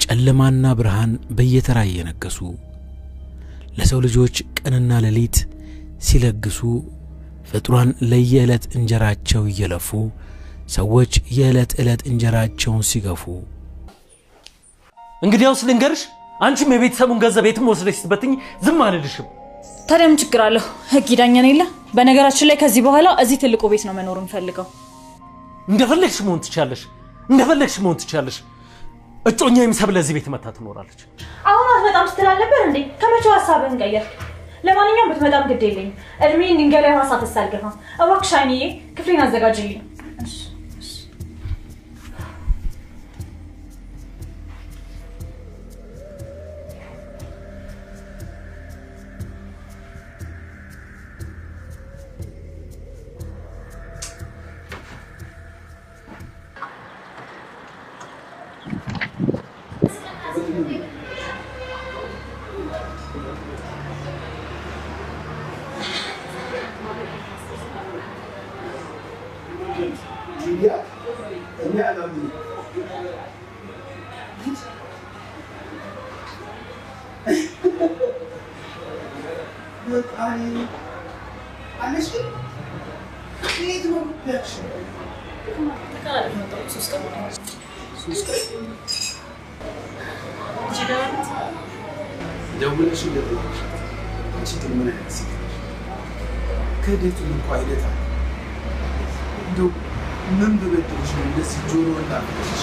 ጨለማና ብርሃን በየተራ እየነገሱ ለሰው ልጆች ቀንና ሌሊት ሲለግሱ ፍጥሯን ለየዕለት እንጀራቸው እየለፉ ሰዎች የዕለት ዕለት እንጀራቸውን ሲገፉ እንግዲያውስ ልንገርሽ፣ አንቺም የቤተሰቡን ገንዘብ የትም ወስደሽ ስትበትኝ ዝም አልልሽም። ታዲያ ምን ችግር አለው? ህግ ይዳኘን የለ? በነገራችን ላይ ከዚህ በኋላ እዚህ ትልቁ ቤት ነው መኖር እንፈልገው። እንደፈለግሽ መሆን ትችያለሽ። እጮኛዬም ሰብለ እዚህ ቤት መታ ትኖራለች። አሁን አትመጣም ስትል አልነበር እንዴ? ከመቼው ሐሳብህን ቀየርክ? ለማንኛውም ብትመጣም ግድ የለኝም። እድሜን ድንጋይ ሐሳብ ተሳልገፋ። እባክሽ አይንዬ ክፍሌን አዘጋጅልኝ። የክህደቱን እንኳ አይነት አለ። እንደው ምን በበደልሽ ነው እንደዚህ ጆሮ እንዳፈለሽ?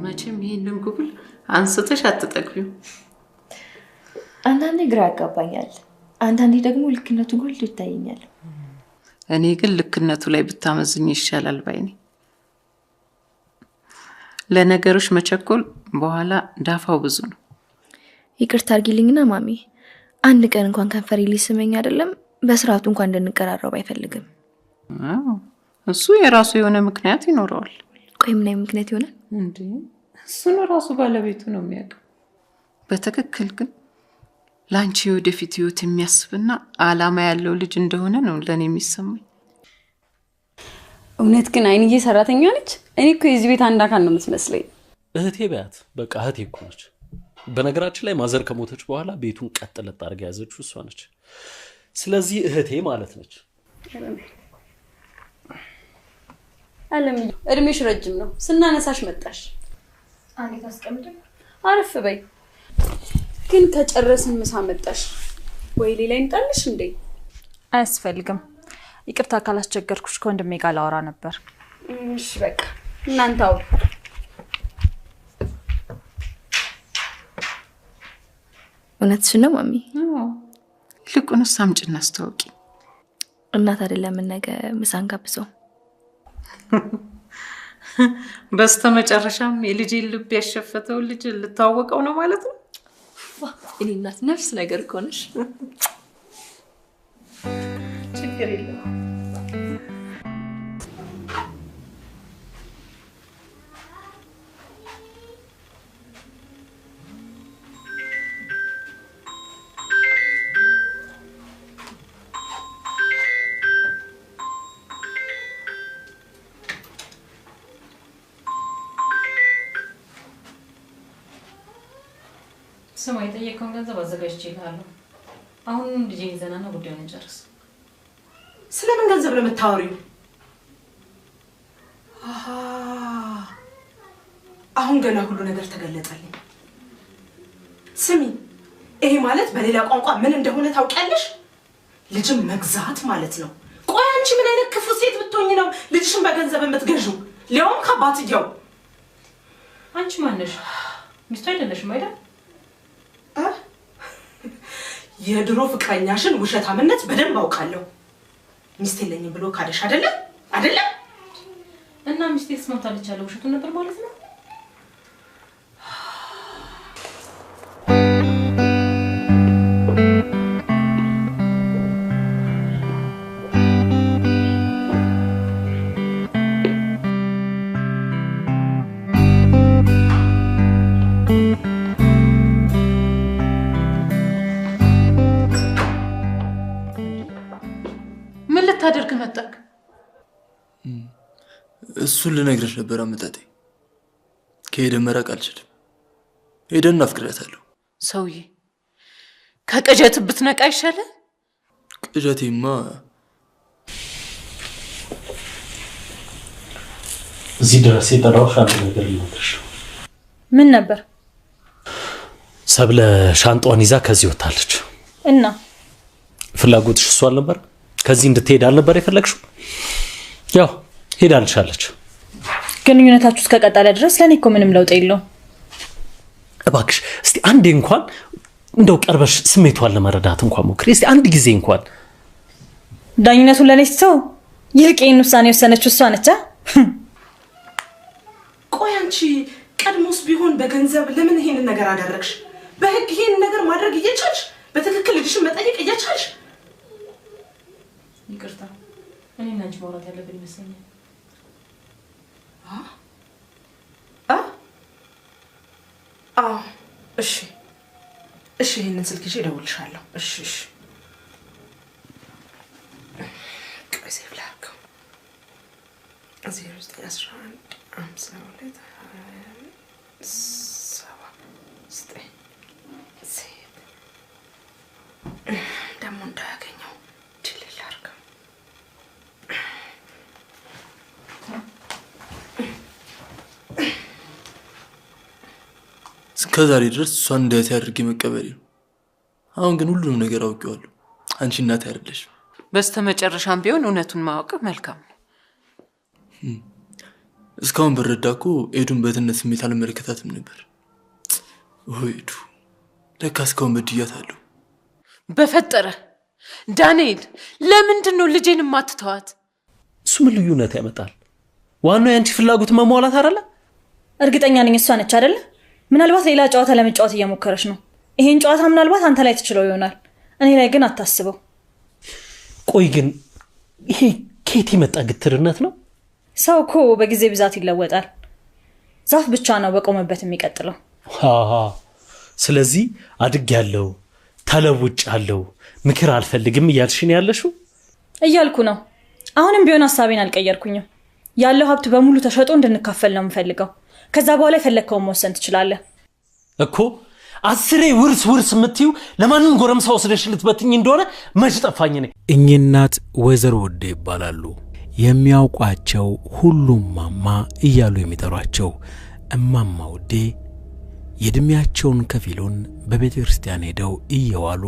መቼም ይህንን ጉብል አንስተሽ አትጠግቢው። አንዳንዴ ግራ ያጋባኛል፣ አንዳንዴ ደግሞ ልክነቱ ጎልቶ ይታየኛል። እኔ ግን ልክነቱ ላይ ብታመዝኝ ይሻላል ባይኔ። ለነገሮች መቸኮል በኋላ ዳፋው ብዙ ነው። ይቅርታ አድርጊልኝና ማሚ፣ አንድ ቀን እንኳን ከንፈሬ ሊስመኝ አይደለም በስርዓቱ እንኳን እንድንቀራረብ አይፈልግም። እሱ የራሱ የሆነ ምክንያት ይኖረዋል። ቆይ ምን አይነት ምክንያት ይሆናል እንዴ? እሱ ነው ራሱ ባለቤቱ ነው የሚያውቀው። በትክክል ግን ላንቺ ወደፊት ህይወት የሚያስብና አላማ ያለው ልጅ እንደሆነ ነው ለኔ የሚሰማኝ። እውነት ግን አይንዬ ሰራተኛ ነች? እኔ እኮ የዚህ ቤት አንድ አካል ነው የምትመስለኝ። እህቴ በያት፣ በቃ እህቴ እኮ ነች። በነገራችን ላይ ማዘር ከሞተች በኋላ ቤቱን ቀጥ ለጥ አድርጋ ያዘችው እሷ ነች። ስለዚህ እህቴ ማለት ነች። አለም እድሜሽ ረጅም ነው፣ ስናነሳሽ መጣሽ። አንዴ ታስቀምጪ። አረፍ በይ። ግን ከጨረስን ምሳ መጣሽ ወይ ሌላ ይምጣልሽ እንዴ? አያስፈልግም። ይቅርታ ካላስቸገርኩሽ ከወንድሜ ጋር ላወራ ነበር። እሺ በቃ እናንተ አውሩ። እውነትሽን ነው ማሚ? ልቁንስ አምጪና አስተዋውቂ። እናት አይደለም ነገ ምሳን ጋብዘው። በስተመጨረሻም የልጄን ልብ ያሸፈተው ልጅ ልታወቀው ነው ማለት ነው። እኔ እናት ነፍስ ነገር ኮነሽ። ችግር የለም። ስማ፣ የጠየቀውን ገንዘብ አዘጋጅቼልሃለሁ። አሁን ልጄን ይዘናና ጉዳዩን እንጨርስ። ስለምን ገንዘብ ነው የምታወሪው? አሁን ገና ሁሉ ነገር ተገለጠልኝ። ስሚ፣ ይሄ ማለት በሌላ ቋንቋ ምን እንደሆነ ታውቂያለሽ? ልጅም መግዛት ማለት ነው። ቆይ አንቺ ምን አይነት ክፉ ሴት ብትሆኚ ነው ልጅሽን በገንዘብ የምትገዢው? ሊያውም ከአባትየው። አንቺ ማነሽ? ሚስቱ አይደለሽም አይደል? የድሮ ፍቅረኛሽን ውሸታምነት በደንብ አውቃለሁ። ሚስት የለኝም ብሎ ካደሽ አይደለም? እና ሚስቴ ተስማምታለች ያለው ውሸቱን ነበር ማለት ነው? ታደርግ መጣክ? እሱን ልነግርሽ ነበር አመጣጤ። ከሄደ መራቅ አልችልም። ሄደን እናፍቅራታለሁ። ሰውዬ ከቅዠት ብትነቃ ይሻላል። ቅዠቴማ እዚህ ድረስ የጠራሁሽ አንድ ነገር ልነግርሽ። ምን ነበር? ሰብለ ሻንጧን ይዛ ከዚህ ወጣለች። እና ፍላጎትሽ እሷ አልነበር? ከዚህ እንድትሄድ አልነበር የፈለግሽው? ያው ሄዳልሻለች። ግንኙነታችሁ እስከቀጠለ ድረስ ለኔ እኮ ምንም ለውጥ የለውም። እባክሽ እስቲ አንዴ እንኳን እንደው ቀርበሽ ስሜቷን ለመረዳት እንኳን ሞክሪ። እስቲ አንድ ጊዜ እንኳን። ዳኝነቱን ለኔ ስትተው ይልቄን ውሳኔ ወሰነችው እሷ ነች። ቆይ አንቺ ቀድሞስ ቢሆን በገንዘብ ለምን ይሄንን ነገር አደረግሽ? በህግ ይሄንን ነገር ማድረግ እየቻልሽ በትክክል ልጅሽን መጠየቅ እየቻልሽ። ይቅርታ፣ እኔና አንቺ ማውራት ያለብን ይመስለኛል። እሺ ይሄንን ስልክ ይዤ እደውልልሻለሁ። እሺ ቆይ ሴቭ ላድርገው። 0911 52 ደግሞ እንዳያገኘው ድል ላድርገው። እስከዛሬ ድረስ እሷን እንዳያት አድርጌ መቀበሌ ነው። አሁን ግን ሁሉንም ነገር አውቄዋለሁ። አንቺ እናት አይደለሽ። በስተመጨረሻም ቢሆን እውነቱን ማወቅ መልካም ነው። እስካሁን በረዳ እኮ ኤዱን በትነት ስሜት አልመለከታትም ነበር። ኤዱ ለካ እስካሁን በድያታለሁ። በፈጠረ ዳንኤል ለምንድን ነው ልጄን ማትተዋት? እሱ ምን ልዩነት ያመጣል? ዋናው ያንቺ ፍላጎት መሟላት አይደለ? እርግጠኛ ነኝ እሷ ነች አይደለ? ምናልባት ሌላ ጨዋታ ለመጫወት እየሞከረች ነው። ይሄን ጨዋታ ምናልባት አንተ ላይ ትችለው ይሆናል፣ እኔ ላይ ግን አታስበው። ቆይ ግን ይሄ ከየት የመጣ ግትርነት ነው? ሰው እኮ በጊዜ ብዛት ይለወጣል። ዛፍ ብቻ ነው በቆመበት የሚቀጥለው። ስለዚህ አድጌያለሁ፣ ተለውጫለሁ፣ ምክር አልፈልግም እያልሽኝ ያለሽው? እያልኩ ነው። አሁንም ቢሆን ሐሳቤን አልቀየርኩኝም። ያለው ሀብት በሙሉ ተሸጦ እንድንካፈል ነው የምፈልገው። ከዛ በኋላ የፈለግከውን መወሰን ትችላለህ እኮ። 10 ውርስ የምትዩ ለማንም ጎረምሳ ወስደሽ ልትበትኝ እንደሆነ መች ጠፋኝ ነኝ። እኚህ እናት ወይዘሮ ወዴ ይባላሉ። የሚያውቋቸው ሁሉም ማማ እያሉ የሚጠሯቸው እማማ ወዴ የእድሜያቸውን ከፊሉን በቤተ ክርስቲያን ሄደው እየዋሉ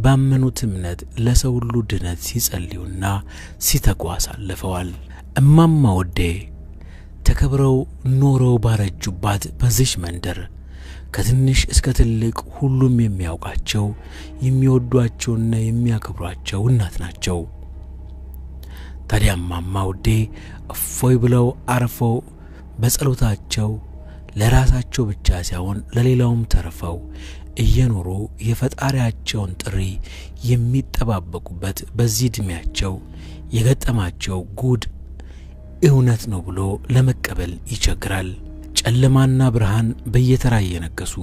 ባመኑት እምነት ለሰው ሁሉ ድነት ሲጸልዩና ሲተጉ አሳልፈዋል። እማማ ወዴ ተከብረው ኖረው ባረጁባት በዚህ መንደር ከትንሽ እስከ ትልቅ ሁሉም የሚያውቃቸው የሚወዷቸውና የሚያከብሯቸው እናት ናቸው። ታዲያ እማማ ወዴ እፎይ ብለው አርፈው በጸሎታቸው ለራሳቸው ብቻ ሳይሆን ለሌላውም ተርፈው እየኖሩ የፈጣሪያቸውን ጥሪ የሚጠባበቁበት በዚህ እድሜያቸው የገጠማቸው ጉድ እውነት ነው ብሎ ለመቀበል ይቸግራል። ጨለማና ብርሃን በየተራ እየነገሱ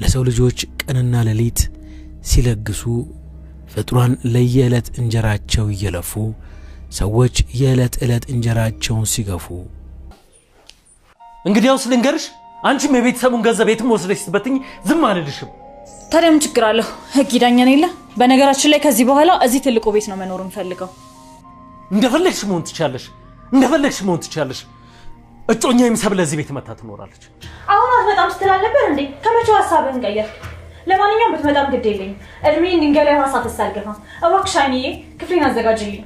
ለሰው ልጆች ቀንና ሌሊት ሲለግሱ ፍጥሯን ለየዕለት እንጀራቸው እየለፉ ሰዎች የዕለት ዕለት እንጀራቸውን ሲገፉ እንግዲያውስ ልንገርሽ፣ አንቺም የቤተሰቡን ገንዘብ የትም ወስደሽ ስትበትኝ ዝም አልልሽም። ታዲያ ምን ችግር አለው? ህግ ይዳኘን የለ? በነገራችን ላይ ከዚህ በኋላ እዚህ ትልቁ ቤት ነው መኖር እንፈልገው። እንደፈለግሽ መሆን ትችያለሽ። እጮኛዬም ሰብለ እዚህ ቤት መታ ትኖራለች። አሁን አትመጣም ስትል ነበር እንዴ? ከመቼው ሐሳብህን ቀየርክ? ለማንኛውም ብትመጣም ግድ የለኝም። እድሜን ድንጋይ ላይ ሐሳብ አልገፋም። እባክሽ አይንዬ ክፍሌን አዘጋጅልኝ።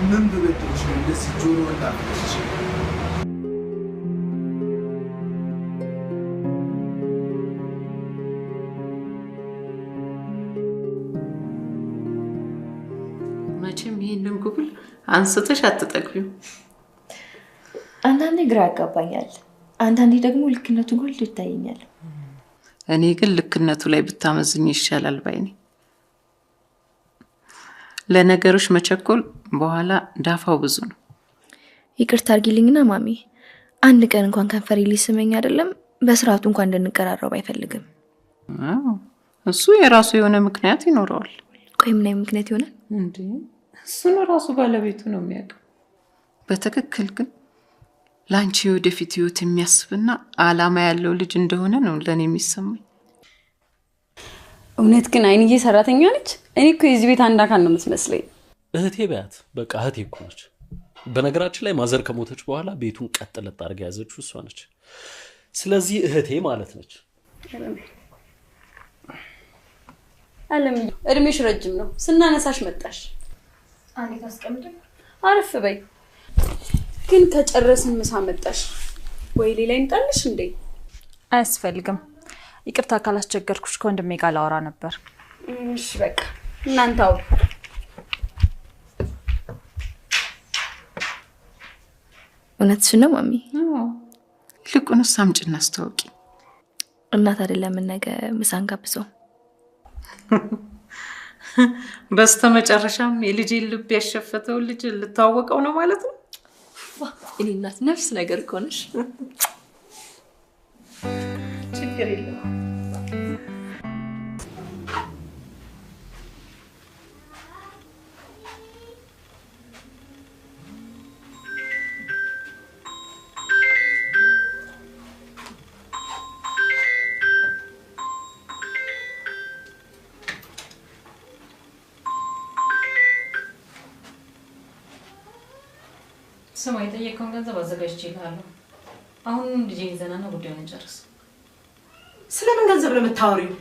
ምን በበደልሽ ነው እንደዚህ ጆሮ እንዳትሽ? መቼም ይሄንን ጉብል አንስተሽ አትጠግቢው። አንዳንዴ ግራ ያጋባኛል፣ አንዳንዴ ደግሞ ልክነቱ ጎልቶ ይታየኛል። እኔ ግን ልክነቱ ላይ ብታመዝኝ ይሻላል ባይኔ። ለነገሮች መቸኮል በኋላ ዳፋው ብዙ ነው። ይቅርታ አድርጊልኝና ማሚ፣ አንድ ቀን እንኳን ከንፈሬ ሊስመኝ አይደለም በስርዓቱ እንኳን እንድንቀራረብ አይፈልግም። እሱ የራሱ የሆነ ምክንያት ይኖረዋል። ቆይ ምን አይነት ምክንያት ይሆናል እንዴ? እሱ ነው ራሱ ባለቤቱ ነው የሚያውቀው። በትክክል ግን ላንቺ ወደፊት ህይወት የሚያስብና አላማ ያለው ልጅ እንደሆነ ነው ለኔ የሚሰማኝ። እውነት ግን አይንዬ ሰራተኛ ነች? እኔ እኮ የዚህ ቤት አንድ አካል ነው የምትመስለኝ። እህቴ በያት፣ በቃ እህቴ እኮ ነች። በነገራችን ላይ ማዘር ከሞተች በኋላ ቤቱን ቀጥ ለጥ አድርጋ ያዘችው እሷ ነች። ስለዚህ እህቴ ማለት ነች። አለም እድሜሽ ረጅም ነው፣ ስናነሳሽ መጣሽ። አንዴ ታስቀምጥ፣ አረፍ በይ። ግን ከጨረስን ምሳ መጣሽ ወይ ሌላ ይምጣልሽ እንዴ? አያስፈልግም። ይቅርታ ካላስቸገርኩሽ ከወንድሜ ጋር ላወራ ነበር። እሺ በቃ እናንተው እውነትሽን ነው ማሚ? ልቁንስ አምጪና አስተዋውቂ። እናት አይደለም ነገ ምሳን ጋብዘው። በስተመጨረሻም የልጄ ልብ ያሸፈተው ልጅ ልታወቀው ነው ማለት ነው። እኔ እናት ነፍስ ነገር ኮንሽ። ችግር የለም። ስማ የጠየቀውን ገንዘብ አዘጋጅቼልሃለሁ። አሁን ልጄ ይዘናና ጉዳዩን እንጨርስ። ስለምን ገንዘብ ነው የምታወሪው?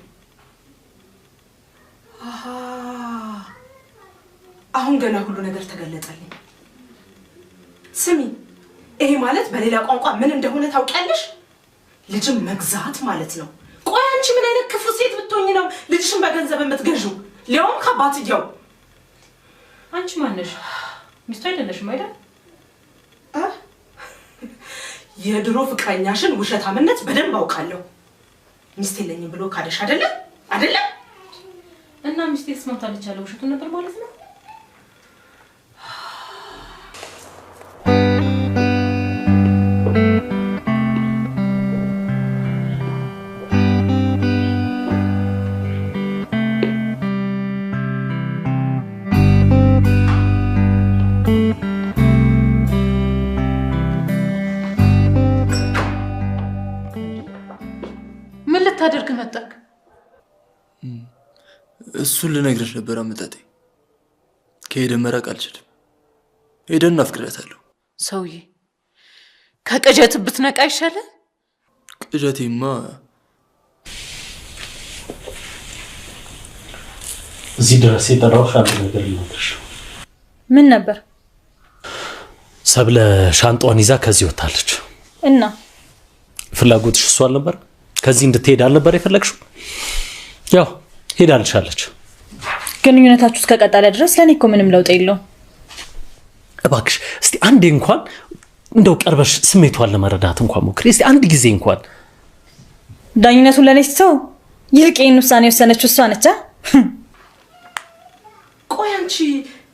አሁን ገና ሁሉ ነገር ተገለጠልኝ። ስሚ ይሄ ማለት በሌላ ቋንቋ ምን እንደሆነ ታውቂያለሽ? ልጅም መግዛት ማለት ነው። ቆይ አንቺ ምን አይነት ክፉ ሴት ብትሆኚ ነው ልጅሽን በገንዘብ የምትገዢው? ሊያውም ከአባትየው። አንቺ ማን ነሽ? ሚስቱ አይደለሽም አይደል? የድሮ ፍቅረኛሽን ውሸታምነት በደንብ አውቃለሁ። ሚስት የለኝም ብሎ ካደሽ አይደለ? እና ሚስቴ ተስማምታለች ያለው ውሸቱን ነበር ማለት ነው? ታደርግ መጣክ? እሱን ልነግርሽ ነበር አመጣጤ። ከሄደ መራቅ አልችልም። ሄደን አፍቅራታለሁ። ሰውዬ ከቅዠት ብትነቃ ይሻላል። ቅዠቴማ እዚህ ድረስ የጠራሁሽ አንድ ነገር ልነግርሽ። ምን ነበር? ሰብለ ሻንጣዋን ይዛ ከዚህ ወጣለች። እና ፍላጎትሽ እሱ አልነበር? ከዚህ እንድትሄድ አልነበር የፈለግሽው? ያው ሄዳልሻለች። ግንኙነታችሁ እስከቀጠለ ድረስ ለኔ እኮ ምንም ለውጥ የለውም። እባክሽ እስቲ አንዴ እንኳን እንደው ቀርበሽ ስሜቷን ለመረዳት እንኳን ሞክሪ። እስቲ አንድ ጊዜ እንኳን ዳኝነቱን ለኔ ስትተው ይልቄን ውሳኔ ወሰነችው እሷ ነች። ቆይ አንቺ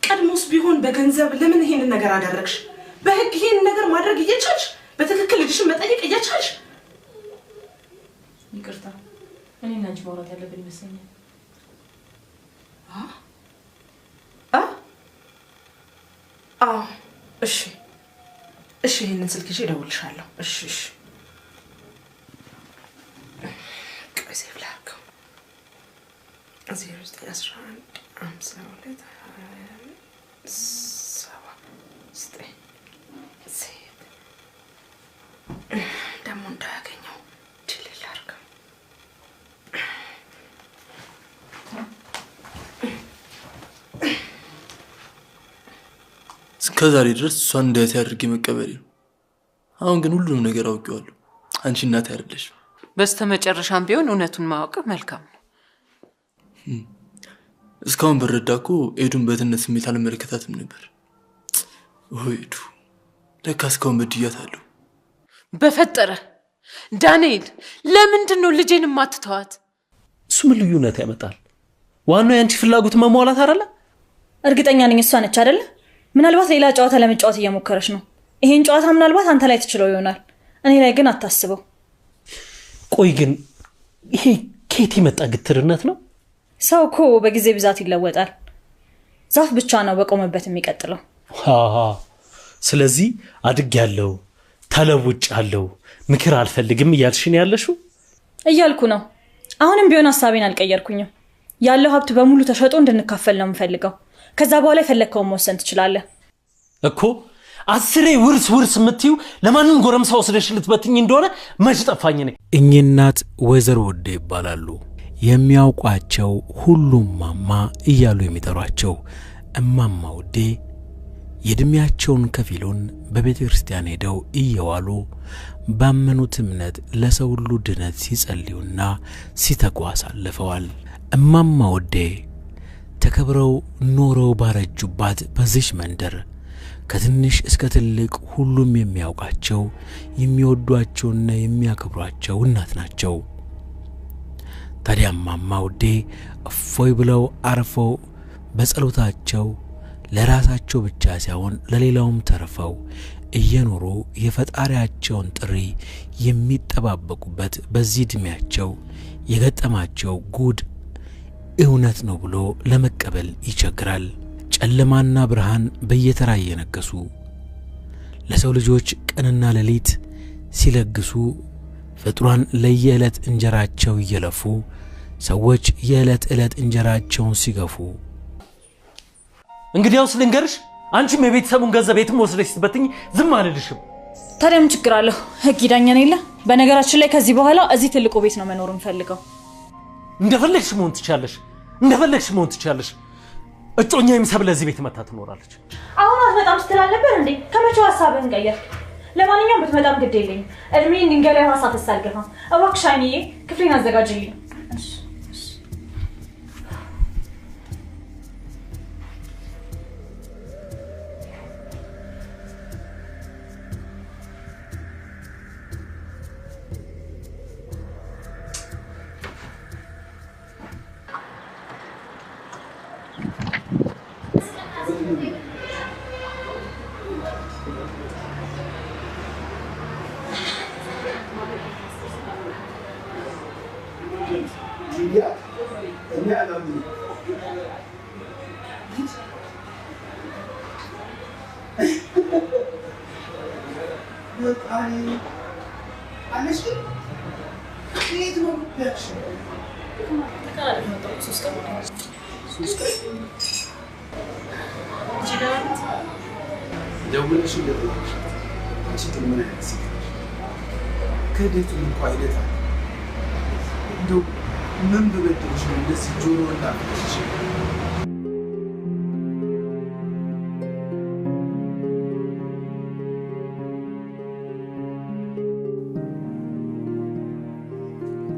ቀድሞስ ቢሆን በገንዘብ ለምን ይሄንን ነገር አደረግሽ? በህግ ይሄንን ነገር ማድረግ እየቻልሽ በትክክል ልጅሽን መጠየቅ እየቻልሽ? ይቅርታ እኔና አንቺ ማውራት ያለብን ይመስለኛል። እሺ ይሄንን ስልክ ይዤ እደውልልሻለሁ። እሺ ቆይ ሴቭ ላድርገው። 0911 52 ደግሞ እንዳያገኘው ድል ላድርገው። እስከዛሬ ድረስ እሷን እንዳያት አድርጌ መቀበል ነው። አሁን ግን ሁሉንም ነገር አውቄዋለሁ። አንቺ እናት አይደለሽ። በስተመጨረሻም ቢሆን እውነቱን ማወቅ መልካም ነው። እስካሁን በረዳ እኮ ኤዱን በትነት ስሜት አልመለከታትም ነበር። ኤዱ ለካ እስካሁን በድያታለሁ። በፈጠረ ዳንኤል ለምንድን ነው ልጄን ማትተዋት? እሱ ምን ልዩነት ያመጣል? ዋናው ያንቺ ፍላጎት መሟላት አይደለ? እርግጠኛ ነኝ እሷ ነች አይደለ? ምናልባት ሌላ ጨዋታ ለመጫወት እየሞከረች ነው። ይሄን ጨዋታ ምናልባት አንተ ላይ ትችለው ይሆናል፣ እኔ ላይ ግን አታስበው። ቆይ ግን ይሄ ከየት የመጣ ግትርነት ነው? ሰው እኮ በጊዜ ብዛት ይለወጣል። ዛፍ ብቻ ነው በቆመበት የሚቀጥለው። ስለዚህ አድግ ያለው ተለውጭ ያለው ምክር አልፈልግም እያልሽኝ ያለሽው? እያልኩ ነው። አሁንም ቢሆን ሐሳቤን አልቀየርኩኝም። ያለው ሀብት በሙሉ ተሸጦ እንድንካፈል ነው የምፈልገው። ከዛ በኋላ የፈለግከውን መወሰን ትችላለህ እኮ። አስሬ ውርስ የምትዩ ለማንም ጎረምሳ ወስደሽ ልትበትኝ እንደሆነ መች ጠፋኝ ነኝ። እኚህ እናት ወይዘሮ ወዴ ይባላሉ። የሚያውቋቸው ሁሉም ማማ እያሉ የሚጠሯቸው እማማ ወዴ የእድሜያቸውን ከፊሉን በቤተ ክርስቲያን ሄደው እየዋሉ ባመኑት እምነት ለሰው ሁሉ ድነት ሲጸልዩና ሲተጉ አሳልፈዋል። እማማ ውዴ ተከብረው ኖረው ባረጁባት በዚች መንደር ከትንሽ እስከ ትልቅ ሁሉም የሚያውቃቸው የሚወዷቸውና የሚያከብሯቸው እናት ናቸው። ታዲያ እማማ ውዴ እፎይ ብለው አርፈው በጸሎታቸው ለራሳቸው ብቻ ሳይሆን ለሌላውም ተርፈው እየኖሩ የፈጣሪያቸውን ጥሪ የሚጠባበቁበት በዚህ ዕድሜያቸው የገጠማቸው ጉድ እውነት ነው ብሎ ለመቀበል ይቸግራል። ጨለማና ብርሃን በየተራ እየነገሱ ለሰው ልጆች ቀንና ሌሊት ሲለግሱ ፍጡራን ለየዕለት እንጀራቸው እየለፉ ሰዎች የዕለት ዕለት እንጀራቸውን ሲገፉ እንግዲያውስ ልንገርሽ አንቺም የቤተሰቡን ገንዘብ የትም ወስደሽ ስትበትኝ ዝም አልልሽም። ታዲያ ምን ችግር አለው? ህግ ይዳኛን የለ። በነገራችን ላይ ከዚህ በኋላ እዚህ ትልቁ ቤት ነው መኖር እንፈልገው። እንደፈለግሽ መሆን ትችያለሽ። እጮኛዬም ሰብለ እዚህ ቤት መታ ትኖራለች። አሁን አትመጣም ስትል አልነበር እንዴ? ከመቼው ሐሳብህን ቀየርክ? ለማንኛውም ብትመጣም ግድ የለኝም። እድሜን ድንጋይ ላይ ሐሳብ አልገፋም። እባክሽ አይንዬ ክፍሌን አዘጋጅልኝ።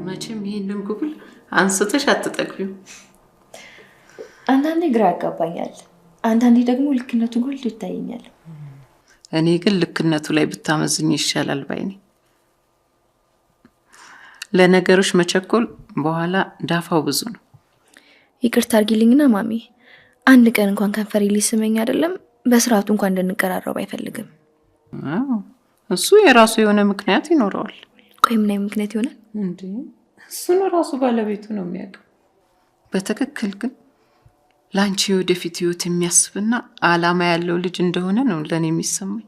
መቼም ይሄንን ጉብል አንስተሽ አትጠግቢው። አንዳንዴ ግራ ያጋባኛል፣ አንዳንዴ ደግሞ ልክነቱ ጎልቶ ይታየኛል። እኔ ግን ልክነቱ ላይ ብታመዝኝ ይሻላል ባይኔ። ለነገሮች መቸኮል በኋላ ዳፋው ብዙ ነው። ይቅርታ አድርጊልኝና ማሚ፣ አንድ ቀን እንኳን ከንፈሬ ሊስመኝ አይደለም በስርዓቱ እንኳን እንድንቀራረብ አይፈልግም። እሱ የራሱ የሆነ ምክንያት ይኖረዋል። ቆይ ምን አይነት ምክንያት ይሆናል እንዴ? እሱ ራሱ ባለቤቱ ነው የሚያውቀው። በትክክል ግን ላንቺ ወደፊት ህይወት የሚያስብና አላማ ያለው ልጅ እንደሆነ ነው ለኔ የሚሰማኝ።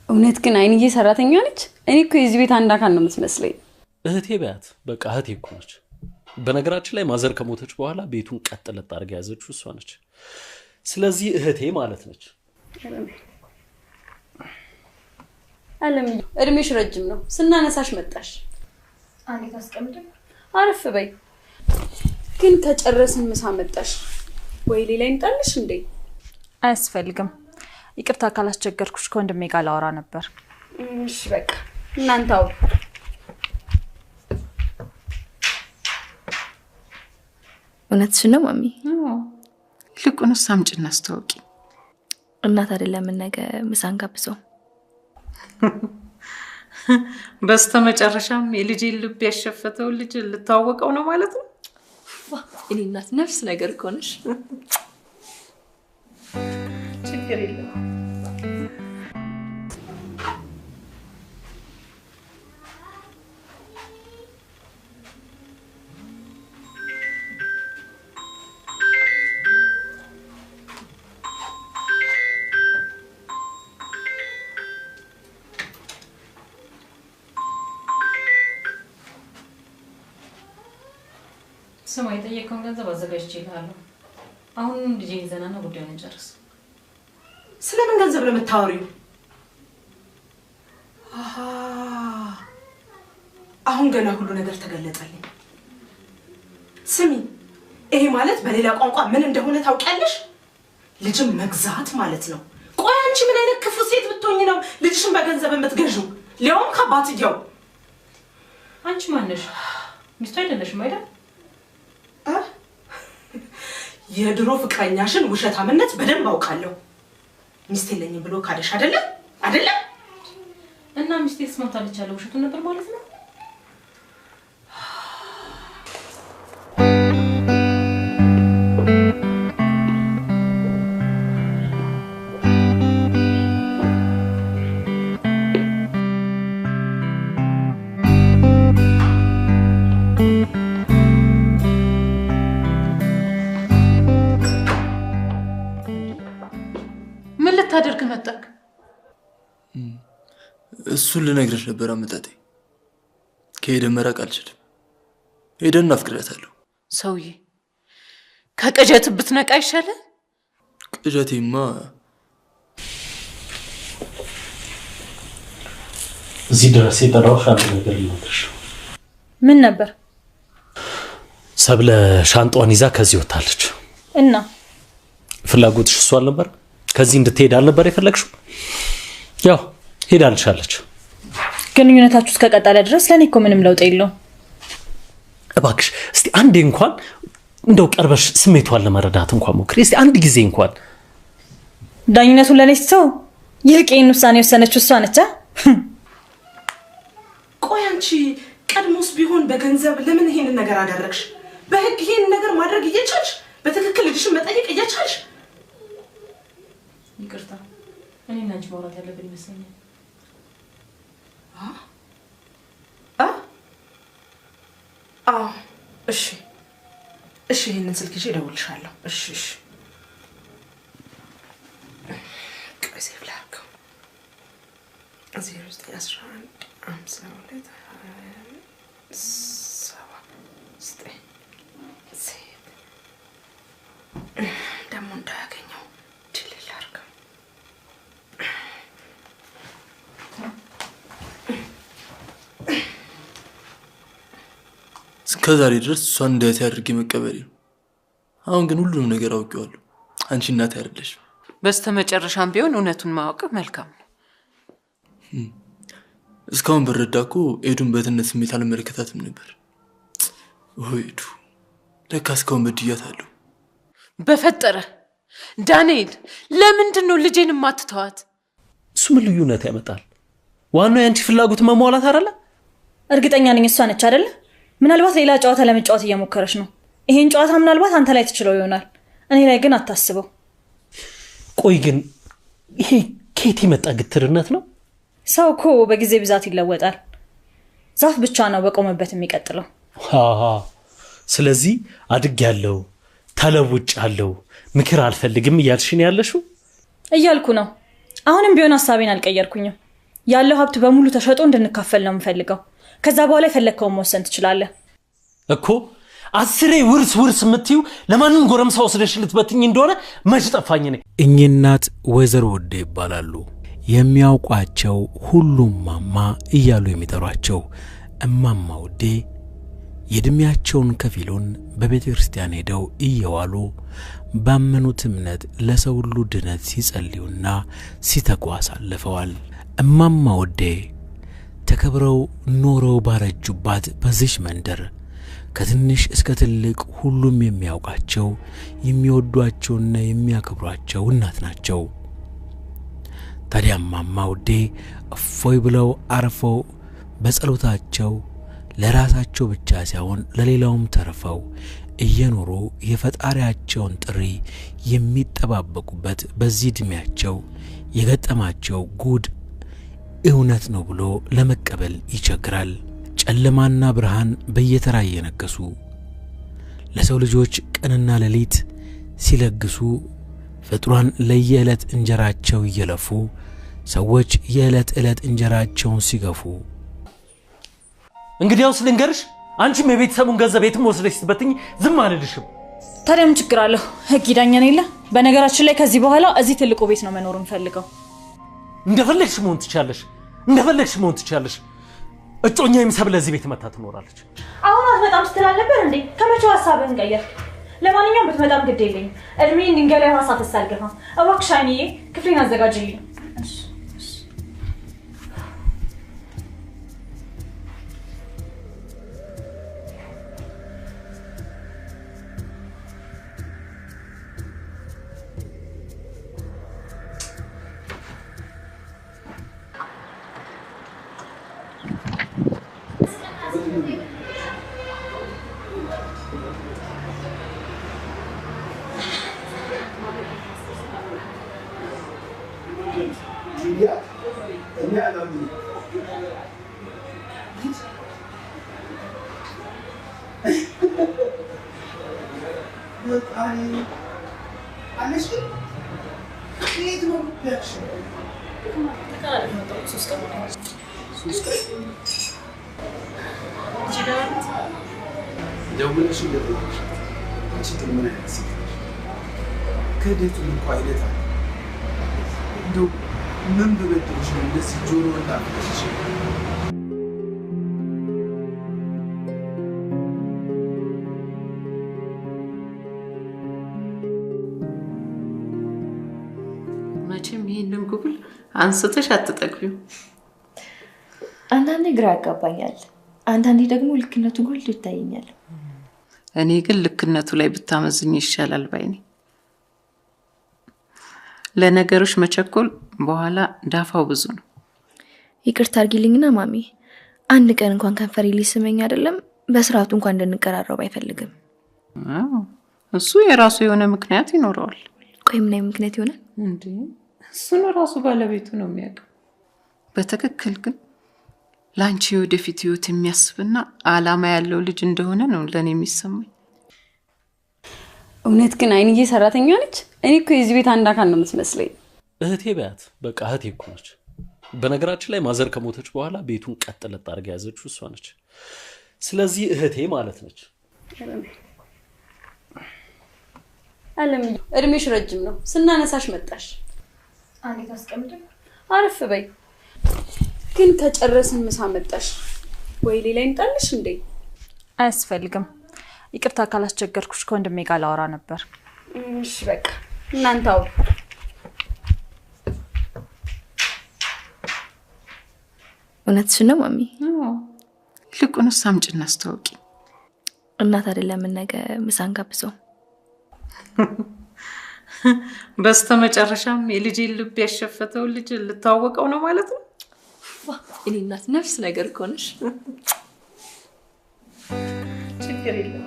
እውነት ግን አይንዬ ሰራተኛ ነች? እኔ እኮ የዚህ ቤት አንድ አካል ነው የምትመስለኝ። እህቴ በያት በቃ እህቴ እኮ ነች። በነገራችን ላይ ማዘር ከሞተች በኋላ ቤቱን ቀጥ ለጥ አድርጋ ያዘችው እሷ ነች። ስለዚህ እህቴ ማለት ነች። አለም እድሜሽ ረጅም ነው። ስናነሳሽ መጣሽ። አንዴ ታስቀምጥ። አረፍ በይ። ግን ከጨረስን ምሳ መጣሽ ወይ ሌላ ይምጣልሽ እንዴ? አያስፈልግም። ይቅርታ ካላስቸገርኩሽ ከወንድሜ ጋር ላወራ ነበር። እሺ በቃ እናንተ አውሩ። እውነትሽን ነው ማሚ? ልቁንስ አምጪና አስተዋውቂ። እናት አይደለም ነገ ምሳን ጋብዘው። በስተመጨረሻም የልጄን ልብ ያሸፈተው ልጅ ልታወቀው ነው ማለት ነው። እኔ እናት ነፍስ ነገር ኮንሽ። ችግር የለም። ስማ የጠየቀውን ገንዘብ አዘጋጅቼልሃለሁ። አሁን ልጄን ይዘናና ጉዳዩን እንጨርስ። ስለምን ገንዘብ ነው የምታወሪው? አሁን ገና ሁሉ ነገር ተገለጠልኝ። ስሚ፣ ይሄ ማለት በሌላ ቋንቋ ምን እንደሆነ ታውቂያለሽ? ልጅም መግዛት ማለት ነው። ቆይ አንቺ አንቺ ምን አይነት ክፉ ሴት ብትሆኚ ነው ልጅሽን በገንዘብ የምትገዢው? ሊያውም ከአባትየው። አንቺ ማነሽ? ሚስቱ አይደለሽም አይደል? የድሮ ፍቅረኛሽን ውሸታምነት በደንብ አውቃለሁ። ሚስት የለኝም ብሎ ካደሽ አይደለ? እና ሚስቴ ስማታለች ያለው ውሸቱን ነበር ማለት ነው? ምን ልታደርግ መጣክ? እሱን ልነግርሽ ነበር አመጣጤ። ከሄደን መራቅ አልችልም። ሄደን አፍቅራታለሁ። ሰውዬ ከቅዠት ብትነቃ ይሻላል። ቅዠቴማ እዚህ ድረስ የጠራሁሽ አንድ ነገር ልነግርሽ። ምን ነበር? ሰብለ ሻንጣዋን ይዛ ከዚህ ወጣለች። እና ፍላጎትሽ እሷ አልነበር? ከዚህ እንድትሄድ አልነበር የፈለግሽው? ያው ሄዳልሻለች። ግንኙነታችሁ እስከቀጠለ ድረስ ለኔ እኮ ምንም ለውጥ የለውም። እባክሽ እስቲ አንዴ እንኳን እንደው ቀርበሽ ስሜቷን ለመረዳት እንኳን ሞክሪ። እስቲ አንድ ጊዜ እንኳን። ዳኝነቱን ለኔ ስትተው ይልቅ ይህን ውሳኔ የወሰነችው እሷ ነች። ቆይ አንቺ ቀድሞስ ቢሆን በገንዘብ ለምን ይሄንን ነገር አደረግሽ? በህግ ይሄንን ነገር ማድረግ እየቻልሽ በትክክል ልጅሽን መጠየቅ እየቻልሽ? ይቅርታ፣ እኔና አንቺ ማውራት ያለብን ይመስለኛል። እሺ ይሄንን ስልክ ይዤ እደውልልሻለሁ። እሺ ቆይ ሴቭ ላድርገው። 0911 52 ደግሞ እንዳያገኘው ድል ላድርገው። እስከዛሬ ድረስ እሷን እንዳያት አድርጌ መቀበሌ ነው። አሁን ግን ሁሉንም ነገር አውቄዋለሁ። አንቺ እናት አይደለሽ። በስተመጨረሻም ቢሆን እውነቱን ማወቅ መልካም ነው። እስካሁን በረዳ እኮ ኤዱን በትነት ስሜት አልመለከታትም ነበር። ወይዱ ለካ እስካሁን በድያታለሁ። በፈጠረ ዳንኤል ለምንድን ነው ልጄን ማትተዋት? እሱ ምን ልዩነት ያመጣል? ዋናው ያንቺ ፍላጎት መሟላት አይደለ? እርግጠኛ ነኝ እሷ ነች አይደለ? ምናልባት ሌላ ጨዋታ ለመጫወት እየሞከረች ነው። ይሄን ጨዋታ ምናልባት አንተ ላይ ትችለው ይሆናል፣ እኔ ላይ ግን አታስበው። ቆይ ግን ይሄ ከየት የመጣ ግትርነት ነው? ሰው እኮ በጊዜ ብዛት ይለወጣል። ዛፍ ብቻ ነው በቆመበት የሚቀጥለው። ስለዚህ አድግ ያለው ተለውጭ ያለው ምክር አልፈልግም እያልሽኝ ያለሽው? እያልኩ ነው። አሁንም ቢሆን ሐሳቤን አልቀየርኩኝም። ያለው ሀብት በሙሉ ተሸጦ እንድንካፈል ነው የምፈልገው። ከዛ በኋላ የፈለግከውን መወሰን ትችላለህ እኮ። አስሬ ውርስ የምትይው ለማንም ጎረምሳ ወስደሽ ልትበትኝ እንደሆነ መች ጠፋኝ ነኝ። እኚህ እናት ወይዘሮ ወዴ ይባላሉ። የሚያውቋቸው ሁሉም ማማ እያሉ የሚጠሯቸው እማማ ወዴ የእድሜያቸውን ከፊሉን በቤተ ክርስቲያን ሄደው እየዋሉ ባመኑት እምነት ለሰው ሁሉ ድነት ሲጸልዩና ሲተጉ አሳልፈዋል። እማማ ወዴ ተከብረው ኖረው ባረጁባት በዚህ መንደር ከትንሽ እስከ ትልቅ ሁሉም የሚያውቃቸው የሚወዷቸውና የሚያከብሯቸው እናት ናቸው። ታዲያ እማማ ወዴ እፎይ ብለው አርፈው በጸሎታቸው ለራሳቸው ብቻ ሳይሆን ለሌላውም ተርፈው እየኖሩ የፈጣሪያቸውን ጥሪ የሚጠባበቁበት በዚህ እድሜያቸው የገጠማቸው ጉድ እውነት ነው ብሎ ለመቀበል ይቸግራል። ጨለማና ብርሃን በየተራ እየነገሱ ለሰው ልጆች ቀንና ሌሊት ሲለግሱ ፍጥሯን ለየዕለት እንጀራቸው እየለፉ ሰዎች የዕለት ዕለት እንጀራቸውን ሲገፉ እንግዲያውስ ልንገርሽ፣ አንቺም የቤተሰቡን ገንዘብ የትም ወስደሽ ስትበትኝ ዝም አልልሽም። ታዲያ ምን ችግር አለው? ህግ ይዳኘን የለ? በነገራችን ላይ ከዚህ በኋላ እዚህ ትልቁ ቤት ነው መኖር እንፈልገው። እንደፈለግሽ መሆን ትችያለሽ። እጮኛዬም ሰብለ እዚህ ቤት መታ ትኖራለች። አሁን አትመጣም ስትል አልነበር እንዴ? ከመቼው ሐሳብህን ቀየርክ? ለማንኛውም ብትመጣም ግድ የለኝም። እድሜ ድንጋይ ላይ ሐሳብ ተሳልገፋ። እባክሽ አይንዬ ክፍሌን አዘጋጅልኝ። መቼም ይሄንን ጉብል አንስተሽ አትጠግቢው። አንዳንዴ ግራ ያጋባኛል፣ አንዳንዴ ደግሞ ልክነቱ ጎልቶ ይታየኛል። እኔ ግን ልክነቱ ላይ ብታመዝኝ ይሻላል ባይኔ። ለነገሮች መቸኮል በኋላ ዳፋው ብዙ ነው። ይቅርታ አድርጊልኝና ማሚ፣ አንድ ቀን እንኳን ከንፈሬ ሊስመኝ አይደለም በስርዓቱ እንኳን እንድንቀራረብ አይፈልግም። እሱ የራሱ የሆነ ምክንያት ይኖረዋል። ቆይ ምን አይነት ምክንያት ይሆናል እንዴ? እሱን ራሱ ባለቤቱ ነው የሚያውቀው። በትክክል ግን ላንቺ ወደፊት ህይወት የሚያስብና አላማ ያለው ልጅ እንደሆነ ነው ለኔ የሚሰማኝ። እውነት ግን አይንዬ ሰራተኛ ነች? እኔ እኮ የዚህ ቤት አንድ አካል ነው የምትመስለኝ። እህቴ በያት፣ በቃ እህቴ እኮ ነች። በነገራችን ላይ ማዘር ከሞተች በኋላ ቤቱን ቀጥ ለጥ አድርጋ ያዘችው እሷ ነች። ስለዚህ እህቴ ማለት ነች። አለም እድሜሽ ረጅም ነው፣ ስናነሳሽ መጣሽ። አንዴት አስቀምጥ፣ አረፍ በይ። ግን ከጨረስን ምሳ መጣሽ ወይ ሌላ ይምጣልሽ እንዴ? አያስፈልግም። ይቅርታ ካላስቸገርኩሽ ከወንድሜ ጋር ላወራ ነበር። እሺ በቃ እናንተው። እውነትሽ ነው ማሚ? ልቁንስ አምጪና አስተዋውቂ። እናት አይደለም ነገ ምሳን ጋብዘው። በስተመጨረሻም የልጄን ልብ ያሸፈተው ልጅ ልታወቀው ነው ማለት ነው። እኔ እናት ነፍስ ነገር ኮነሽ። ችግር የለም።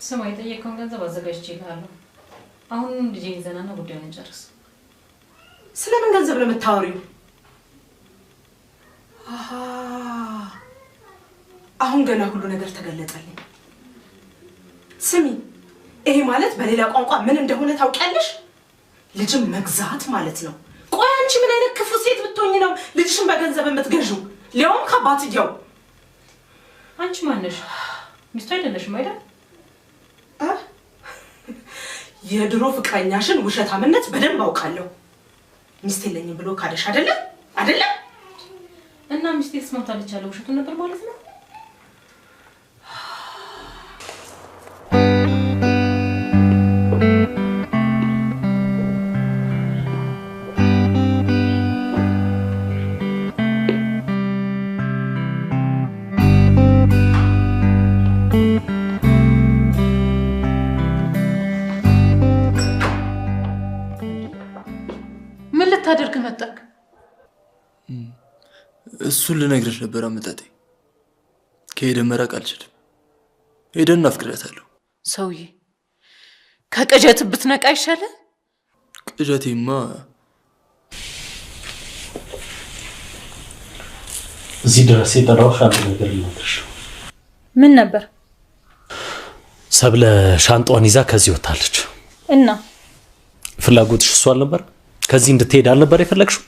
ስማ የጠየቀውን ገንዘብ አዘጋጅቼልሃለሁ። አሁን ልጄ ይዘናና ጉዳዩን እንጨርስ። ስለምን ገንዘብ ነው የምታወሪው? አሁን ገና ሁሉ ነገር ተገለጠልኝ። ስሚ፣ ይሄ ማለት በሌላ ቋንቋ ምን እንደሆነ ታውቂያለሽ? ልጅም መግዛት ማለት ነው። ቆይ አንቺ ምን አይነት ክፉ ሴት ብትሆኚ ነው ልጅሽን በገንዘብ የምትገዢው? ሊያውም ከአባትየው። አንቺ ማነሽ? ሚስቱ አይደለሽም አይደል? የድሮ ፍቅረኛሽን ውሸታምነት በደንብ አውቃለሁ። ሚስት የለኝም ብሎ ካደሽ አይደለ? እና ሚስቴ ተስማምታለች ያለው ውሸቱን ነበር ማለት ነው? ታደርግ መጣክ? እሱን ልነግርሽ ነበር አመጣጤ። ከሄደን መራቅ አልችልም። ሄደን እናፍቅራታለሁ። ሰውዬ ከቅዠት ብትነቃ ይሻላል። ቅዠቴማ እዚህ ድረስ የጠራሁሽ አንድ ነገር ልነግርሽ። ምን ነበር? ሰብለ ሻንጣዋን ይዛ ከዚህ ወጣለች። እና ፍላጎትሽ እሷ አልነበር? ከዚህ እንድትሄድ አልነበር የፈለግሽው?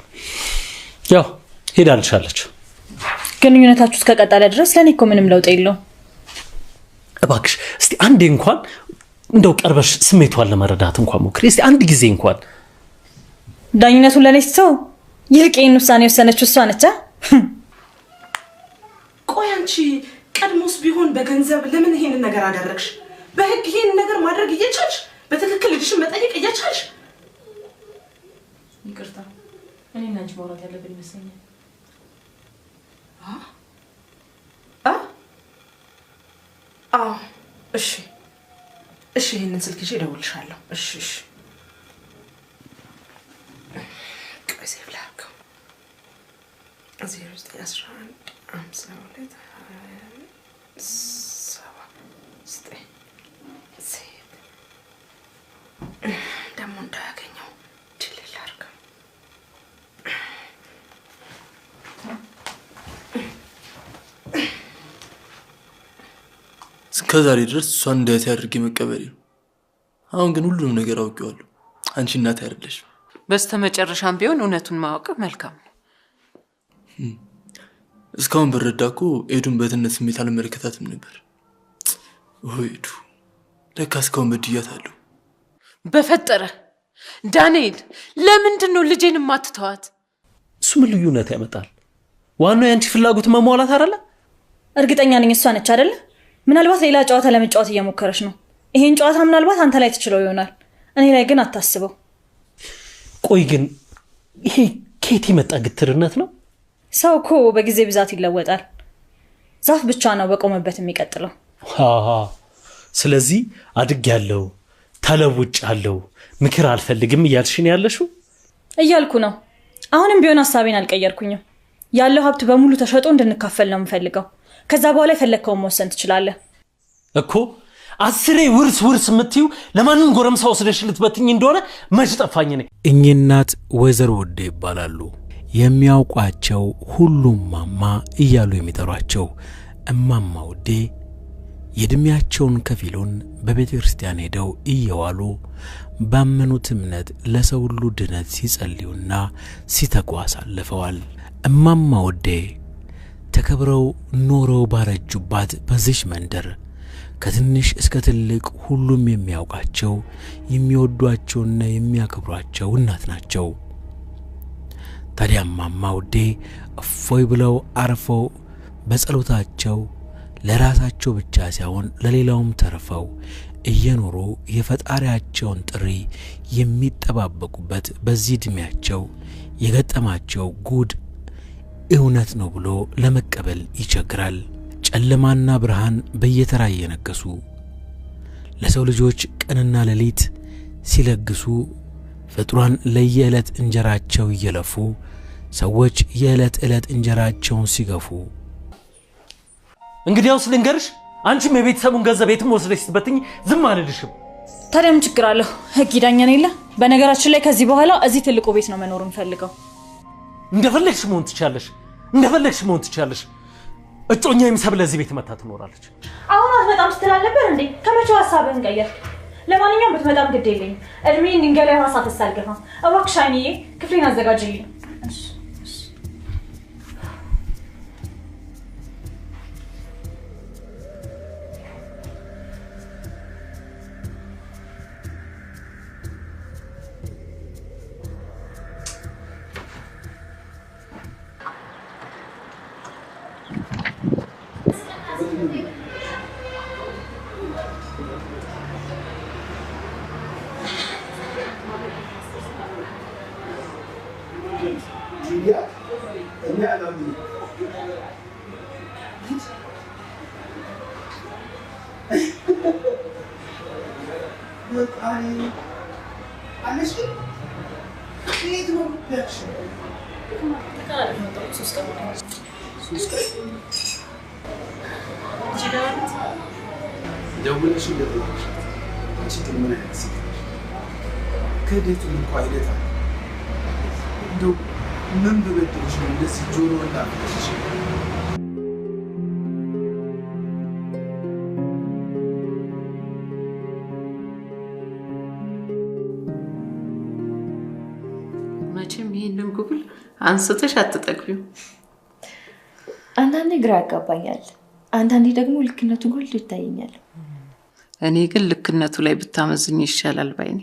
ያው ሄዳልሻለች። ግንኙነታችሁ እስከቀጠለ ድረስ ለኔ እኮ ምንም ለውጥ የለውም። እባክሽ እስቲ አንዴ እንኳን እንደው ቀርበሽ ስሜቷን ለመረዳት እንኳን ሞክሪ። እስቲ አንድ ጊዜ እንኳን። ዳኝነቱን ለኔ ሰው ይልቄን ውሳኔ ወሰነች እሷ ነች። ቆይ አንቺ ቀድሞስ ቢሆን በገንዘብ ለምን ይሄንን ነገር አደረግሽ? በህግ ይሄንን ነገር ማድረግ እየቻልሽ በትክክል ልጅሽን መጠየቅ እየቻልሽ? ይቅርታ እኔና አንቺ ማውራት ያለብን ይመስለኛል። እሺ እሺ ይሄንን ስልክ ይዤ እደውልልሻለሁ። እሺ እሺ ቀስ ይብላክ 0911 52 ደግሞ እንዳያገኘው ድል አድርገው። እስከዛሬ ድረስ እሷን እንዳያት አድርጌ መቀበል ነው። አሁን ግን ሁሉንም ነገር አውቄዋለሁ። አንቺ እናት አይደለሽም። በስተመጨረሻም ቢሆን እውነቱን ማወቅ መልካም ነው። እስካሁን ብረዳ እኮ ኤዱን በትነት ስሜት አልመለከታትም ነበር። ኤዱ ለካ እስካሁን በድያታለሁ። በፈጠረ ዳንኤል ለምንድን ነው ልጄን ማትተዋት? እሱ ምን ልዩነት ያመጣል? ዋናው ያንቺ ፍላጎት መሟላት አይደለ? እርግጠኛ ነኝ እሷ ነች አይደለ? ምናልባት ሌላ ጨዋታ ለመጫወት እየሞከረች ነው። ይሄን ጨዋታ ምናልባት አንተ ላይ ትችለው ይሆናል፣ እኔ ላይ ግን አታስበው። ቆይ ግን ይሄ ከየት የመጣ ግትርነት ነው? ሰው እኮ በጊዜ ብዛት ይለወጣል። ዛፍ ብቻ ነው በቆመበት የሚቀጥለው። ስለዚህ አድጌያለሁ፣ ተለውጫለሁ፣ ምክር አልፈልግም እያልሽኝ ያለሽው? እያልኩ ነው። አሁንም ቢሆን ሐሳቤን አልቀየርኩኝም። ያለው ሀብት በሙሉ ተሸጦ እንድንካፈል ነው የምፈልገው። ከዛ በኋላ የፈለግከውን መወሰን ትችላለህ እኮ። 10 ውርስ የምትዩ ለማንም ጎረምሳ ወስደሽ ልትበትኝ እንደሆነ መች ጠፋኝ ነኝ። እኚህ እናት ወይዘሮ ወዴ ይባላሉ። የሚያውቋቸው ሁሉም ማማ እያሉ የሚጠሯቸው እማማ ወዴ የእድሜያቸውን ከፊሉን በቤተ ክርስቲያን ሄደው እየዋሉ ባመኑት እምነት ለሰው ሁሉ ድነት ሲጸልዩና ሲተጉ አሳልፈዋል። እማማ ወዴ ተከብረው ኖረው ባረጁባት በዚች መንደር ከትንሽ እስከ ትልቅ ሁሉም የሚያውቃቸው የሚወዷቸውና የሚያከብሯቸው እናት ናቸው። ታዲያ እማማ ወዴ እፎይ ብለው አርፈው በጸሎታቸው ለራሳቸው ብቻ ሳይሆን ለሌላውም ተርፈው እየኖሩ የፈጣሪያቸውን ጥሪ የሚጠባበቁበት በዚህ እድሜያቸው የገጠማቸው ጉድ እውነት ነው ብሎ ለመቀበል ይቸግራል። ጨለማና ብርሃን በየተራ እየነገሱ ለሰው ልጆች ቀንና ሌሊት ሲለግሱ ፍጥሯን ለየዕለት እንጀራቸው እየለፉ ሰዎች የዕለት ዕለት እንጀራቸውን ሲገፉ እንግዲያውስ ልንገርሽ፣ አንቺም የቤተሰቡን ገንዘብ የትም ወስደሽ ስትበትኝ ዝም አልልሽም። ታዲያ ምን ችግር አለው? ህግ ይዳኛን የለ? በነገራችን ላይ ከዚህ በኋላ እዚህ ትልቁ ቤት ነው መኖር እንፈልገው። እንደፈለግሽ መሆን ትችያለሽ። እጮኛዬም ሰብለ እዚህ ቤት መታ ትኖራለች። አሁን አትመጣም ስትል ነበር እንዴ? ከመቼው ሐሳብህን ቀየርክ? ለማንኛውም ብትመጣም ግድ የለኝም። እድሜን ድንጋይ ላይ ሐሳብ አልገፋም። እባክሽ አይንዬ ክፍሌን አዘጋጅልኝ። መቼም ይሄንን ጉብል አንስተሽ አትጠግቢው። አንዳንዴ ግራ ያጋባኛል፣ አንዳንዴ ደግሞ ልክነቱ ጎልቶ ይታየኛል። እኔ ግን ልክነቱ ላይ ብታመዝኝ ይሻላል ባይኔ።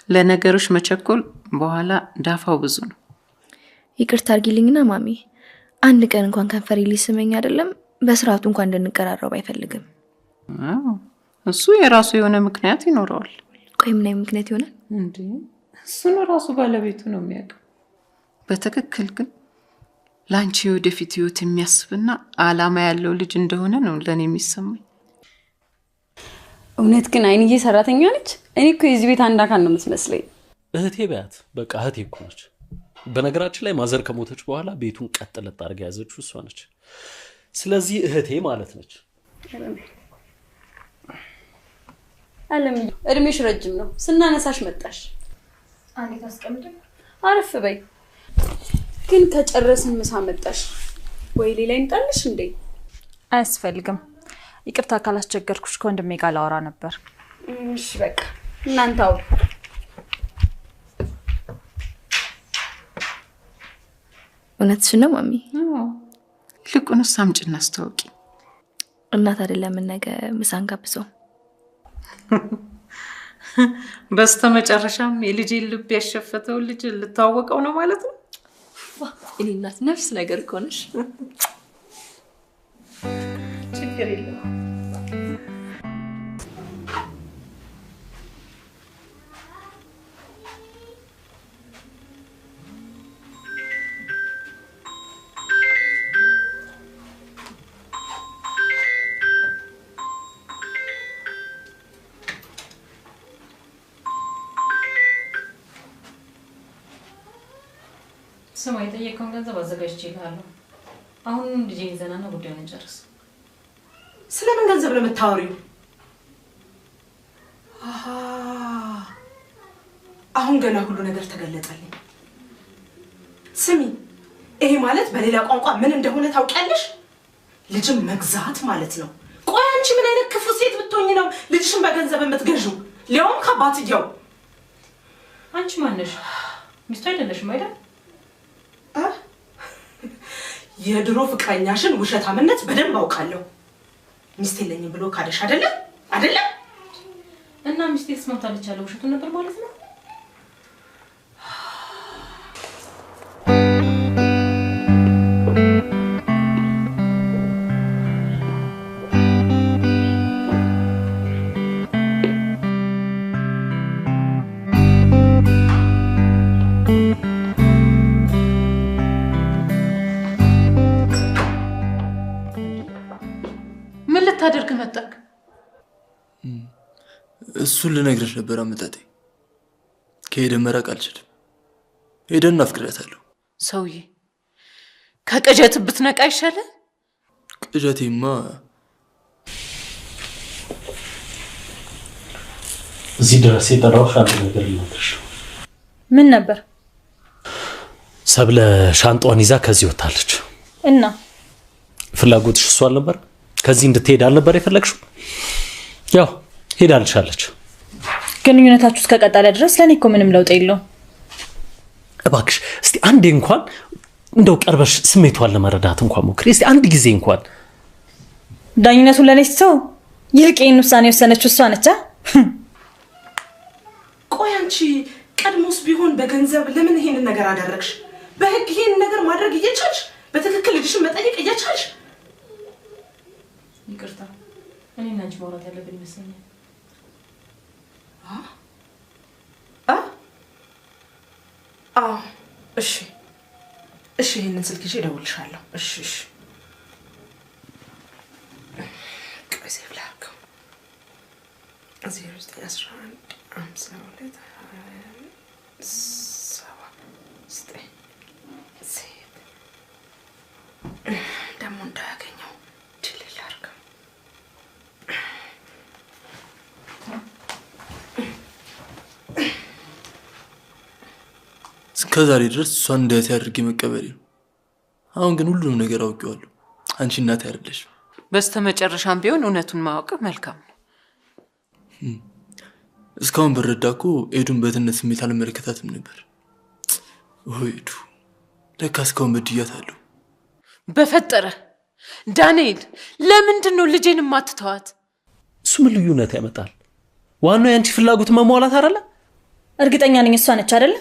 ለነገሮች መቸኮል በኋላ ዳፋው ብዙ ነው። ይቅርታ አድርጊልኝና ማሚ፣ አንድ ቀን እንኳን ከንፈሬ ሊስመኝ አይደለም በስርዓቱ እንኳን እንድንቀራረብ አይፈልግም። እሱ የራሱ የሆነ ምክንያት ይኖረዋል። ቆይ ምን አይነት ምክንያት ይሆናል እንዴ? እሱ ነው ራሱ ባለቤቱ ነው የሚያውቀው። በትክክል ግን ላንቺ ወደፊት ህይወት የሚያስብና አላማ ያለው ልጅ እንደሆነ ነው ለኔ የሚሰማኝ። እውነት ግን አይንዬ ሰራተኛ ነች? እኔ እኮ የዚህ ቤት አንድ አካል ነው የምትመስለኝ። እህቴ በያት በቃ እህቴ እኮ ነች። በነገራችን ላይ ማዘር ከሞተች በኋላ ቤቱን ቀጥ ለጥ አድርጋ ያዘችው እሷ ነች። ስለዚህ እህቴ ማለት ነች። አለም እድሜሽ ረጅም ነው። ስናነሳሽ መጣሽ። አንዴ ታስቀምጪ። አረፍ በይ። ግን ከጨረስን ምሳ መጣሽ ወይ ሌላ ይምጣልሽ እንዴ? አያስፈልግም። ይቅርታ ካላስቸገርኩሽ ከወንድሜ ጋር ላወራ ነበር። እሺ በቃ እናንተ አውሩ። እውነትሽን ነው ማሚ? ልቁንስ አምጪና አስተዋውቂ። እናት አይደለም ነገ ምሳን ጋብዘው። በስተመጨረሻም የልጄን ልብ ያሸፈተው ልጅ ልታወቀው ነው ማለት ነው። እኔ እናት ነፍስ ነገር ኮንሽ። ችግር የለም። ስማ የጠየቀውን ገንዘብ አዘጋጅቼልሃለሁ። አሁን ልጄን ይዘናና ጉዳዩን እንጨርስ። ስለምን ገንዘብ ነው የምታወሪው? አሁን ገና ሁሉ ነገር ተገለጠልኝ። ስሚ ይሄ ማለት በሌላ ቋንቋ ምን እንደሆነ ታውቂያለሽ? ልጅም መግዛት ማለት ነው። ቆይ አንቺ ምን አይነት ክፉ ሴት ብትሆኚ ነው ልጅሽን በገንዘብ የምትገዢው? ሊያውም ከአባትየው። አንቺ ማነሽ? ሚስቱ አይደለሽም አይደል? የድሮ ፍቅረኛሽን ውሸታምነት በደንብ አውቃለሁ። ሚስት የለኝም ብሎ ካደሽ አይደለም? እና ሚስቴ ተስማምታለች ያለው ውሸቱን ነበር ማለት ነው? ታደርግ መጣክ? እሱን ልነግርሽ ነበር አመጣጤ። ከሄደ መራቅ አልችልም። ሄደን አፍቅራታለሁ። ሰውዬ ከቅዠት ብትነቃ ይሻላል። ቅዠቴማ እዚህ ድረስ የጠራሁሽ አንድ ነገር ልነግርሽ። ምን ነበር? ሰብለ ሻንጣዋን ይዛ ከዚህ ወጣለች። እና ፍላጎትሽ እሷ አልነበር? ከዚህ እንድትሄድ አልነበር የፈለግሽው? ያው ሄዳልሻለች። ግንኙነታችሁ እስከቀጠለ ድረስ ለኔ እኮ ምንም ለውጥ የለውም። እባክሽ እስቲ አንዴ እንኳን እንደው ቀርበሽ ስሜቷን ለመረዳት እንኳን ሞክሪ። እስቲ አንድ ጊዜ እንኳን። ዳኝነቱን ለኔ ሰው የቄን ውሳኔ ወሰነችው እሷ ነች። ቆይ አንቺ ቀድሞስ ቢሆን በገንዘብ ለምን ይሄንን ነገር አደረግሽ? በህግ ይሄንን ነገር ማድረግ እየቻልሽ በትክክል ልጅሽን መጠየቅ እየቻልሽ? ይቅርታ እኔ እና አንቺ ማውራት ያለብን ይመስለኛል። እሺ ይሄንን ስልክ ይዤ እደውልልሻለሁ። እሺ ቆይ ሴቭ ላድርገው። 0911 52 ደግሞ እንዳያገኘው ድል አድርገው። እስከዛሬ ድረስ እሷን እንዳያት ያድርጌ መቀበል ነው። አሁን ግን ሁሉንም ነገር አውቄዋለሁ። አንቺ እናት አይደለሽ። በስተመጨረሻም ቢሆን እውነቱን ማወቅ መልካም ነው። እስካሁን በረዳ እኮ ኤዱን በትነት ስሜት አልመለከታትም ነበር። ወይዱ ለካ እስካሁን በድያታለሁ። በፈጠረ ዳንኤል ለምንድን ነው ልጄን ማትተዋት? እሱ ምን ልዩነት ያመጣል? ዋናው ያንቺ ፍላጎት መሟላት አይደለ? እርግጠኛ ነኝ እሷ ነች አይደለ?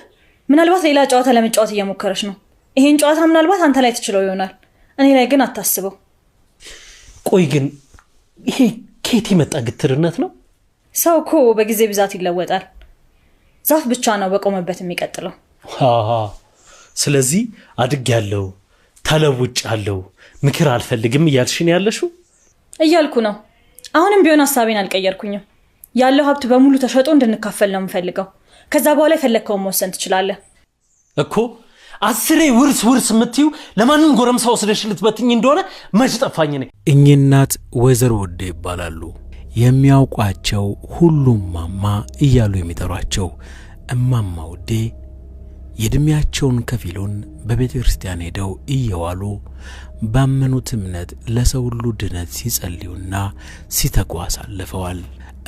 ምናልባት ሌላ ጨዋታ ለመጫወት እየሞከረች ነው። ይሄን ጨዋታ ምናልባት አንተ ላይ ትችለው ይሆናል፣ እኔ ላይ ግን አታስበው። ቆይ ግን ይሄ ከየት የመጣ ግትርነት ነው? ሰው እኮ በጊዜ ብዛት ይለወጣል። ዛፍ ብቻ ነው በቆመበት የሚቀጥለው። ስለዚህ አድጌያለሁ፣ ተለውጫለሁ፣ ምክር አልፈልግም እያልሽኝ ያለሽው? እያልኩ ነው። አሁንም ቢሆን ሐሳቤን አልቀየርኩኝም። ያለው ሀብት በሙሉ ተሸጦ እንድንካፈል ነው የምፈልገው። ከዛ በኋላ የፈለግከውን መወሰን ትችላለህ እኮ። 10 ውርስ የምትዩ ለማንም ጎረምሳ ወስደሽ ልትበትኝ እንደሆነ መች ጠፋኝ ነኝ። እኚህ እናት ወይዘሮ ወዴ ይባላሉ። የሚያውቋቸው ሁሉም ማማ እያሉ የሚጠሯቸው እማማ ወዴ የእድሜያቸውን ከፊሉን በቤተ ክርስቲያን ሄደው እየዋሉ ባመኑት እምነት ለሰው ሁሉ ድነት ሲጸልዩና ሲተጉ አሳልፈዋል።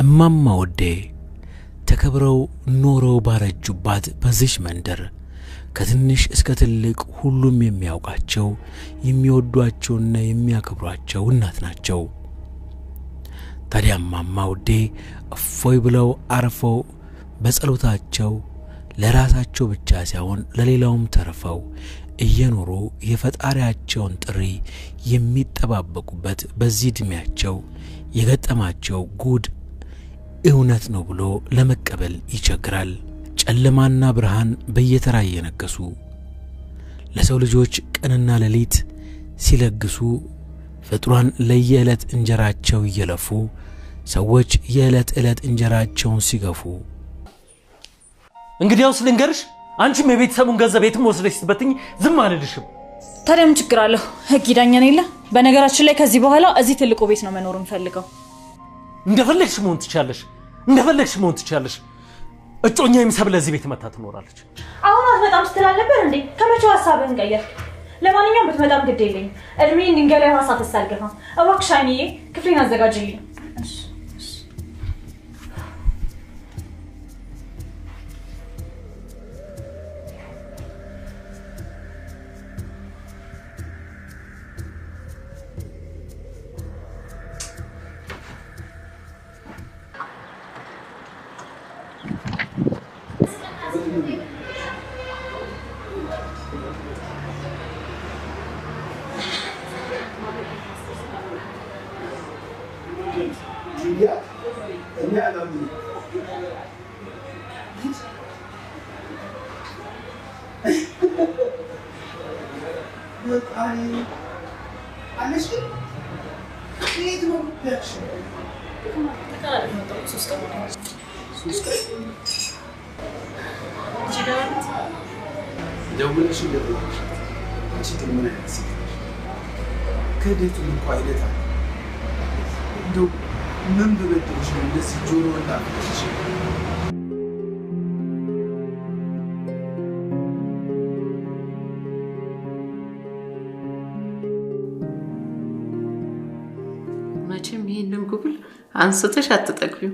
እማማ ወዴ ተከብረው ኖረው ባረጁባት በዚህ መንደር ከትንሽ እስከ ትልቅ ሁሉም የሚያውቃቸው የሚወዷቸውና የሚያከብሯቸው እናት ናቸው። ታዲያ እማማ ወዴ እፎይ ብለው አርፈው በጸሎታቸው ለራሳቸው ብቻ ሳይሆን ለሌላውም ተርፈው እየኖሩ የፈጣሪያቸውን ጥሪ የሚጠባበቁበት በዚህ እድሜያቸው የገጠማቸው ጉድ እውነት ነው ብሎ ለመቀበል ይቸግራል። ጨለማና ብርሃን በየተራ እየነገሱ ለሰው ልጆች ቀንና ሌሊት ሲለግሱ ፍጥሯን ለየዕለት እንጀራቸው እየለፉ ሰዎች የዕለት ዕለት እንጀራቸውን ሲገፉ እንግዲያውስ ልንገርሽ፣ አንቺም የቤተሰቡን ገንዘብ የትም ወስደሽ ስትበትኝ ዝም አልልሽም። ታዲያ ምን ችግር አለው? ህግ ይዳኘን የለ። በነገራችን ላይ ከዚህ በኋላ እዚህ ትልቁ ቤት ነው መኖር እንፈልገው። እንደፈለግሽ መሆን ትችያለሽ። እጮኛዬም ሰብለ እዚህ ቤት መታ ትኖራለች። አሁን አትመጣም ስትል አልነበር እንዴ? ከመቼው ሀሳብህን ቀየርክ? ለማንኛውም ብትመጣም ግድ የለኝም። እድሜን ድንጋይ ላይ ሀሳብ አልገፋም። እባክሽ አይንዬ ክፍሌን አዘጋጅልኝ። كديت من قاعدتها دو من ببدلش من دس جورو ولا شيء መቼም ይሄንን ጉብል አንስተሽ አትጠግቢው።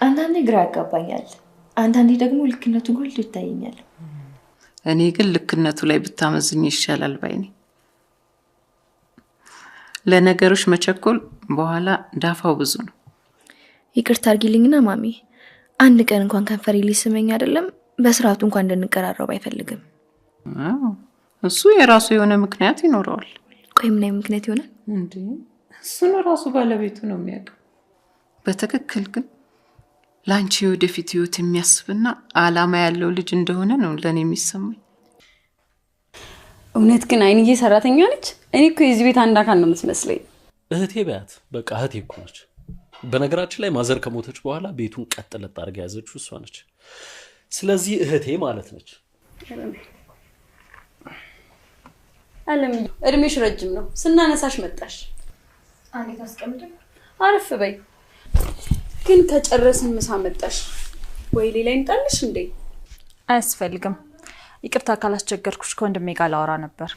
አንዳንዴ ግራ ያጋባኛል፣ አንዳንዴ ደግሞ ልክነቱ ጎልቶ ይታየኛል። እኔ ግን ልክነቱ ላይ ብታመዝኝ ይሻላል ባይኔ። ለነገሮች መቸኮል በኋላ ዳፋው ብዙ ነው። ይቅርታ አድርጊልኝና ማሚ፣ አንድ ቀን እንኳን ከንፈሬ ሊስመኝ አይደለም በስርዓቱ እንኳን እንድንቀራረብ አይፈልግም። እሱ የራሱ የሆነ ምክንያት ይኖረዋል። ቆይ ምን አይነት ምክንያት ይሆናል እንዴ? እሱ ነው ራሱ ባለቤቱ ነው የሚያውቀው። በትክክል ግን ላንቺ ወደፊት ህይወት የሚያስብና አላማ ያለው ልጅ እንደሆነ ነው ለኔ የሚሰማኝ። እውነት ግን አይንዬ ሰራተኛ ነች? እኔ እኮ የዚህ ቤት አንድ አካል ነው የምትመስለኝ። እህቴ በያት፣ በቃ እህቴ እኮ ነች። በነገራችን ላይ ማዘር ከሞተች በኋላ ቤቱን ቀጥ ለጥ አድርጋ ያዘችው እሷ ነች። ስለዚህ እህቴ ማለት ነች። አለም እድሜሽ ረጅም ነው፣ ስናነሳሽ መጣሽ። አንዴ ታስቀምጪ። አረፍ በይ። ግን ከጨረስን ምሳ መጣሽ ወይ ሌላ ይምጣልሽ እንዴ? አያስፈልግም። ይቅርታ ካላስቸገርኩሽ ከወንድሜ ጋር ላወራ ነበር።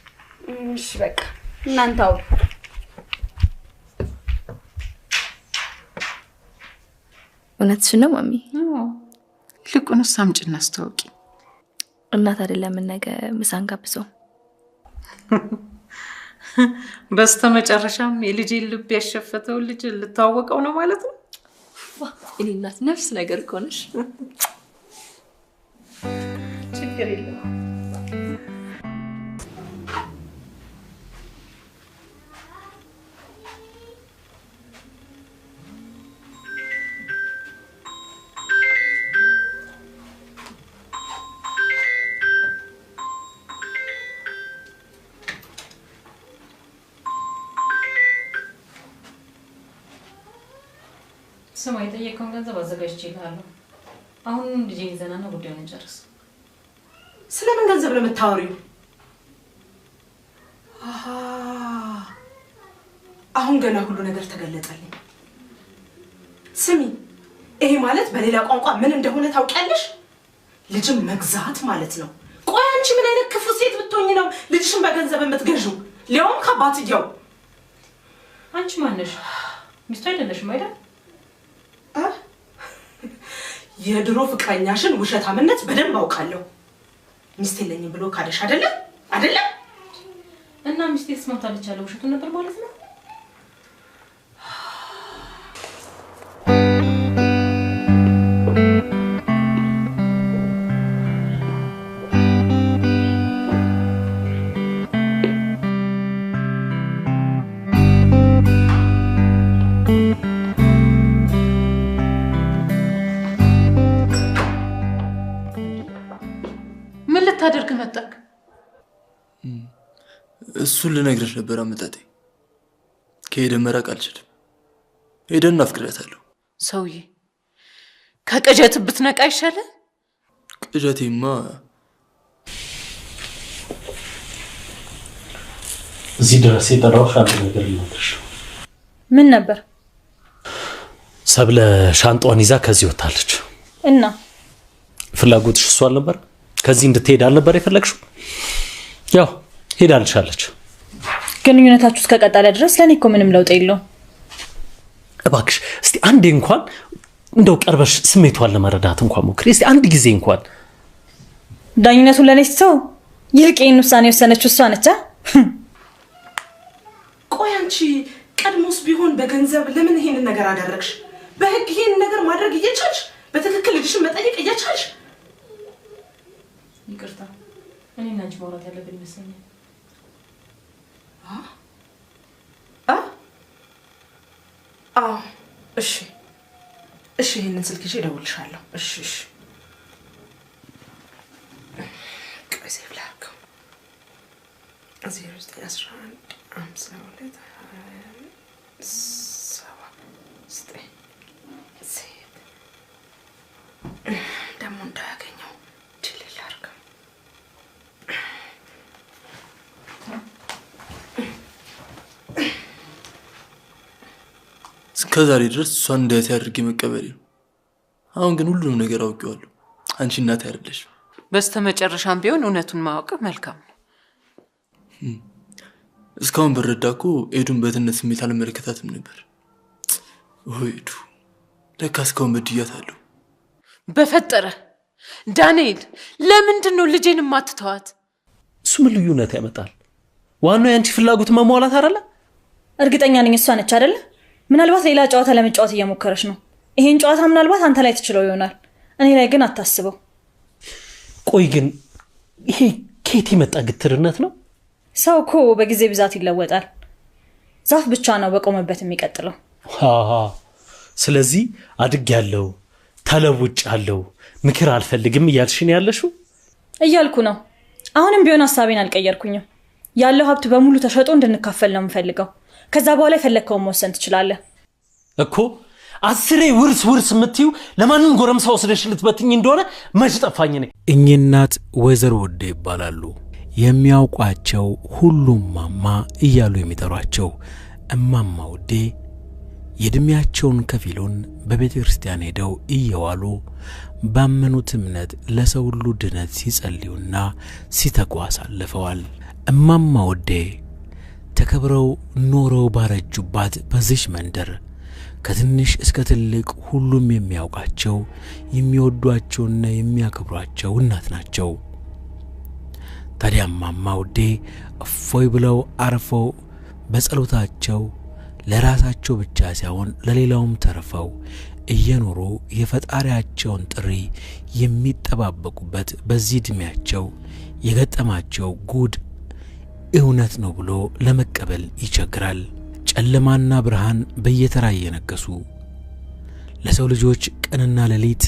እሺ በቃ እናንተ አውሩ። እውነትሽን ነው ማሚ? ልቁንስ አምጪና አስተዋውቂ። እናት አይደለም ነገ ምሳን ጋብዘው። በስተመጨረሻም የልጄን ልብ ያሸፈተው ልጅ ልታወቀው ነው ማለት ነው። እኔ እናት ነፍስ ነገር ኮንሽ ችግር የለም። ስማ የጠየቀውን ገንዘብ አዘጋጅቼልሃለሁ። አሁን ልጄን ይዘናና ጉዳዩን እንጨርስ። ስለምን ገንዘብ ነው የምታወሪው? አሁን ገና ሁሉ ነገር ተገለጠልኝ። ስሚ ይሄ ማለት በሌላ ቋንቋ ምን እንደሆነ ታውቂያለሽ? ልጅም መግዛት ማለት ነው። ቆይ አንቺ ምን አይነት ክፉ ሴት ብትሆኚ ነው ልጅሽን በገንዘብ የምትገዢው? ሊያውም ከአባትየው። አንቺ ማነሽ? ሚስቱ አይደለሽም አይደል? የድሮ ፍቅረኛሽን ውሸታምነት በደንብ አውቃለሁ። ሚስት የለኝም ብሎ ካደሽ አይደለ? እና ሚስቴ ተስማምታለች ያለው ውሸቱን ነበር ማለት ነው? ምን ልታደርግ መጣክ? እሱን ልነግርሽ ነበር አመጣጤ። ከሄደን መራቅ አልችልም። ሄደን እናፍቅራታለሁ። ሰውዬ ከቅዠት ብትነቃ ይሻላል። ቅዠቴማ እዚህ ድረስ የጠራሁሽ አንድ ነገር ልነግርሽ። ምን ነበር? ሰብለ ሻንጧን ይዛ ከዚህ ወጣለች። እና ፍላጎትሽ እሷ አልነበር? ከዚህ እንድትሄድ አልነበር የፈለግሽው? ያው ሄዳልሻለች። ግንኙነታችሁ እስከቀጠለ ድረስ ለኔ እኮ ምንም ለውጥ የለውም። እባክሽ እስቲ አንዴ እንኳን እንደው ቀርበሽ ስሜቷን ለመረዳት እንኳን ሞክሪ። እስቲ አንድ ጊዜ እንኳን ዳኝነቱን ለኔ ስትተው ይልቄን ውሳኔ ወሰነችው እሷ ነች። ቆይ አንቺ ቀድሞስ ቢሆን በገንዘብ ለምን ይሄንን ነገር አደረግሽ? በህግ ይሄንን ነገር ማድረግ እየቻልሽ በትክክል ልጅሽን መጠየቅ እየቻልሽ? ይቅርታ እኔና አንቺ ማውራት ያለብን ይመስለኛል። እሺ ይሄንን ስልክ ይዤ እደውልልሻለሁ። እሺ ቆይ ሴቭ ላድርገው። 0911 52 ደግሞ እንዳያገኘው ድል ላድርገው። እስከዛሬ ድረስ እሷን እንዳያት አድርጌ መቀበል ነው። አሁን ግን ሁሉንም ነገር አውቄዋለሁ። አንቺ እናት አይደለሽ። በስተመጨረሻም ቢሆን እውነቱን ማወቅ መልካም ነው። እስካሁን በረዳኩ ኤዱን በትነት ስሜት አልመለከታትም ነበር። ወይዱ ለካ እስካሁን በድያታለሁ። በፈጠረ ዳንኤል ለምንድን ነው ልጄን ማትተዋት? እሱ ምን ልዩነት ያመጣል? ዋናው ያንቺ ፍላጎት መሟላት አይደለ? እርግጠኛ ነኝ እሷ ነች አይደለ? ምናልባት ሌላ ጨዋታ ለመጫወት እየሞከረች ነው። ይሄን ጨዋታ ምናልባት አንተ ላይ ትችለው ይሆናል፣ እኔ ላይ ግን አታስበው። ቆይ ግን ይሄ ከየት የመጣ ግትርነት ነው? ሰው እኮ በጊዜ ብዛት ይለወጣል። ዛፍ ብቻ ነው በቆመበት የሚቀጥለው። ስለዚህ አድጌያለሁ፣ ተለውጫለሁ፣ ምክር አልፈልግም እያልሽኝ ያለሽው? እያልኩ ነው። አሁንም ቢሆን ሐሳቤን አልቀየርኩኝም። ያለው ሀብት በሙሉ ተሸጦ እንድንካፈል ነው የምፈልገው። ከዛ በኋላ የፈለግከውን መወሰን ትችላለህ እኮ። አስሬ ውርስ የምትዩ ለማንም ጎረምሳ ወስደሽ ልትበትኝ እንደሆነ መች ጠፋኝ ነኝ። እኚህ እናት ወይዘሮ ወዴ ይባላሉ። የሚያውቋቸው ሁሉም ማማ እያሉ የሚጠሯቸው እማማ ወዴ የእድሜያቸውን ከፊሉን በቤተ ክርስቲያን ሄደው እየዋሉ ባመኑት እምነት ለሰው ሁሉ ድነት ሲጸልዩና ሲተጉ አሳልፈዋል። እማማ ወዴ ተከብረው ኖረው ባረጁባት በዚህ መንደር ከትንሽ እስከ ትልቅ ሁሉም የሚያውቃቸው የሚወዷቸውና የሚያከብሯቸው እናት ናቸው። ታዲያ እማማ ወዴ እፎይ ብለው አርፈው በጸሎታቸው ለራሳቸው ብቻ ሳይሆን ለሌላውም ተርፈው እየኖሩ የፈጣሪያቸውን ጥሪ የሚጠባበቁበት በዚህ እድሜያቸው የገጠማቸው ጉድ እውነት ነው ብሎ ለመቀበል ይቸግራል። ጨለማና ብርሃን በየተራ እየነገሱ ለሰው ልጆች ቀንና ሌሊት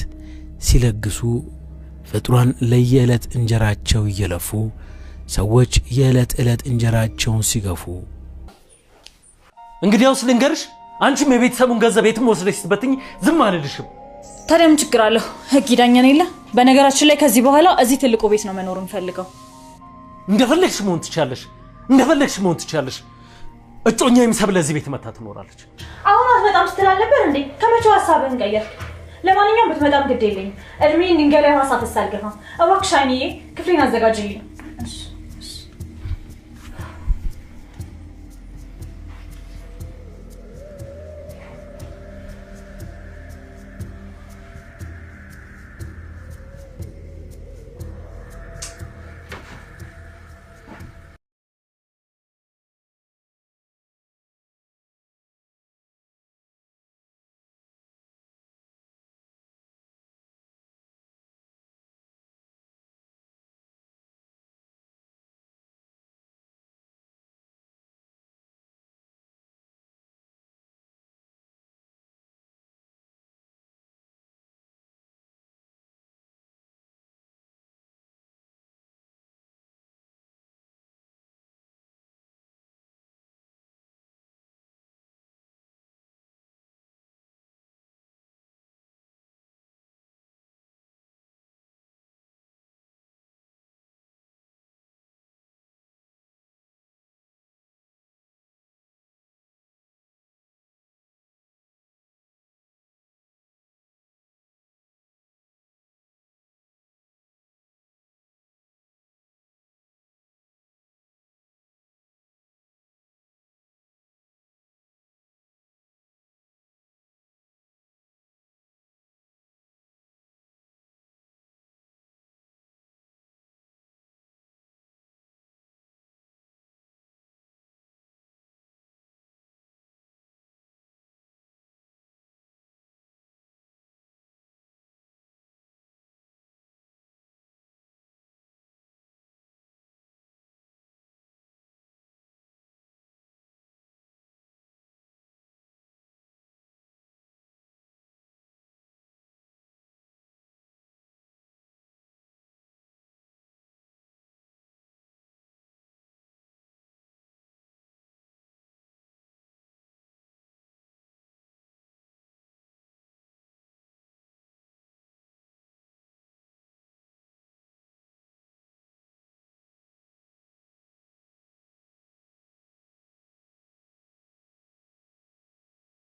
ሲለግሱ ፍጥሯን ለየዕለት እንጀራቸው እየለፉ ሰዎች የዕለት ዕለት እንጀራቸውን ሲገፉ እንግዲያውስ ልንገርሽ፣ አንቺም የቤተሰቡን ገንዘብ የትም ወስደሽ ስትበትኝ ዝም አልልሽም። ታዲያ ምን ችግር አለው? ህግ ይዳኘን የለ? በነገራችን ላይ ከዚህ በኋላ እዚህ ትልቁ ቤት ነው መኖር እንፈልገው። እንደፈለግሽ መሆን ትችያለሽ። እጮኛዬም ሰብለ እዚህ ቤት መታ ትኖራለች። አሁን አትመጣም ስትል ነበር እንዴ? ከመቼው ሀሳብህን ቀየርክ? ለማንኛውም ብትመጣም ግድ የለኝም። እድሜ ድንጋይ ላይ ሀሳብ ተሳልገፋ። እባክሽ አይንዬ ክፍሌን አዘጋጅልኝ።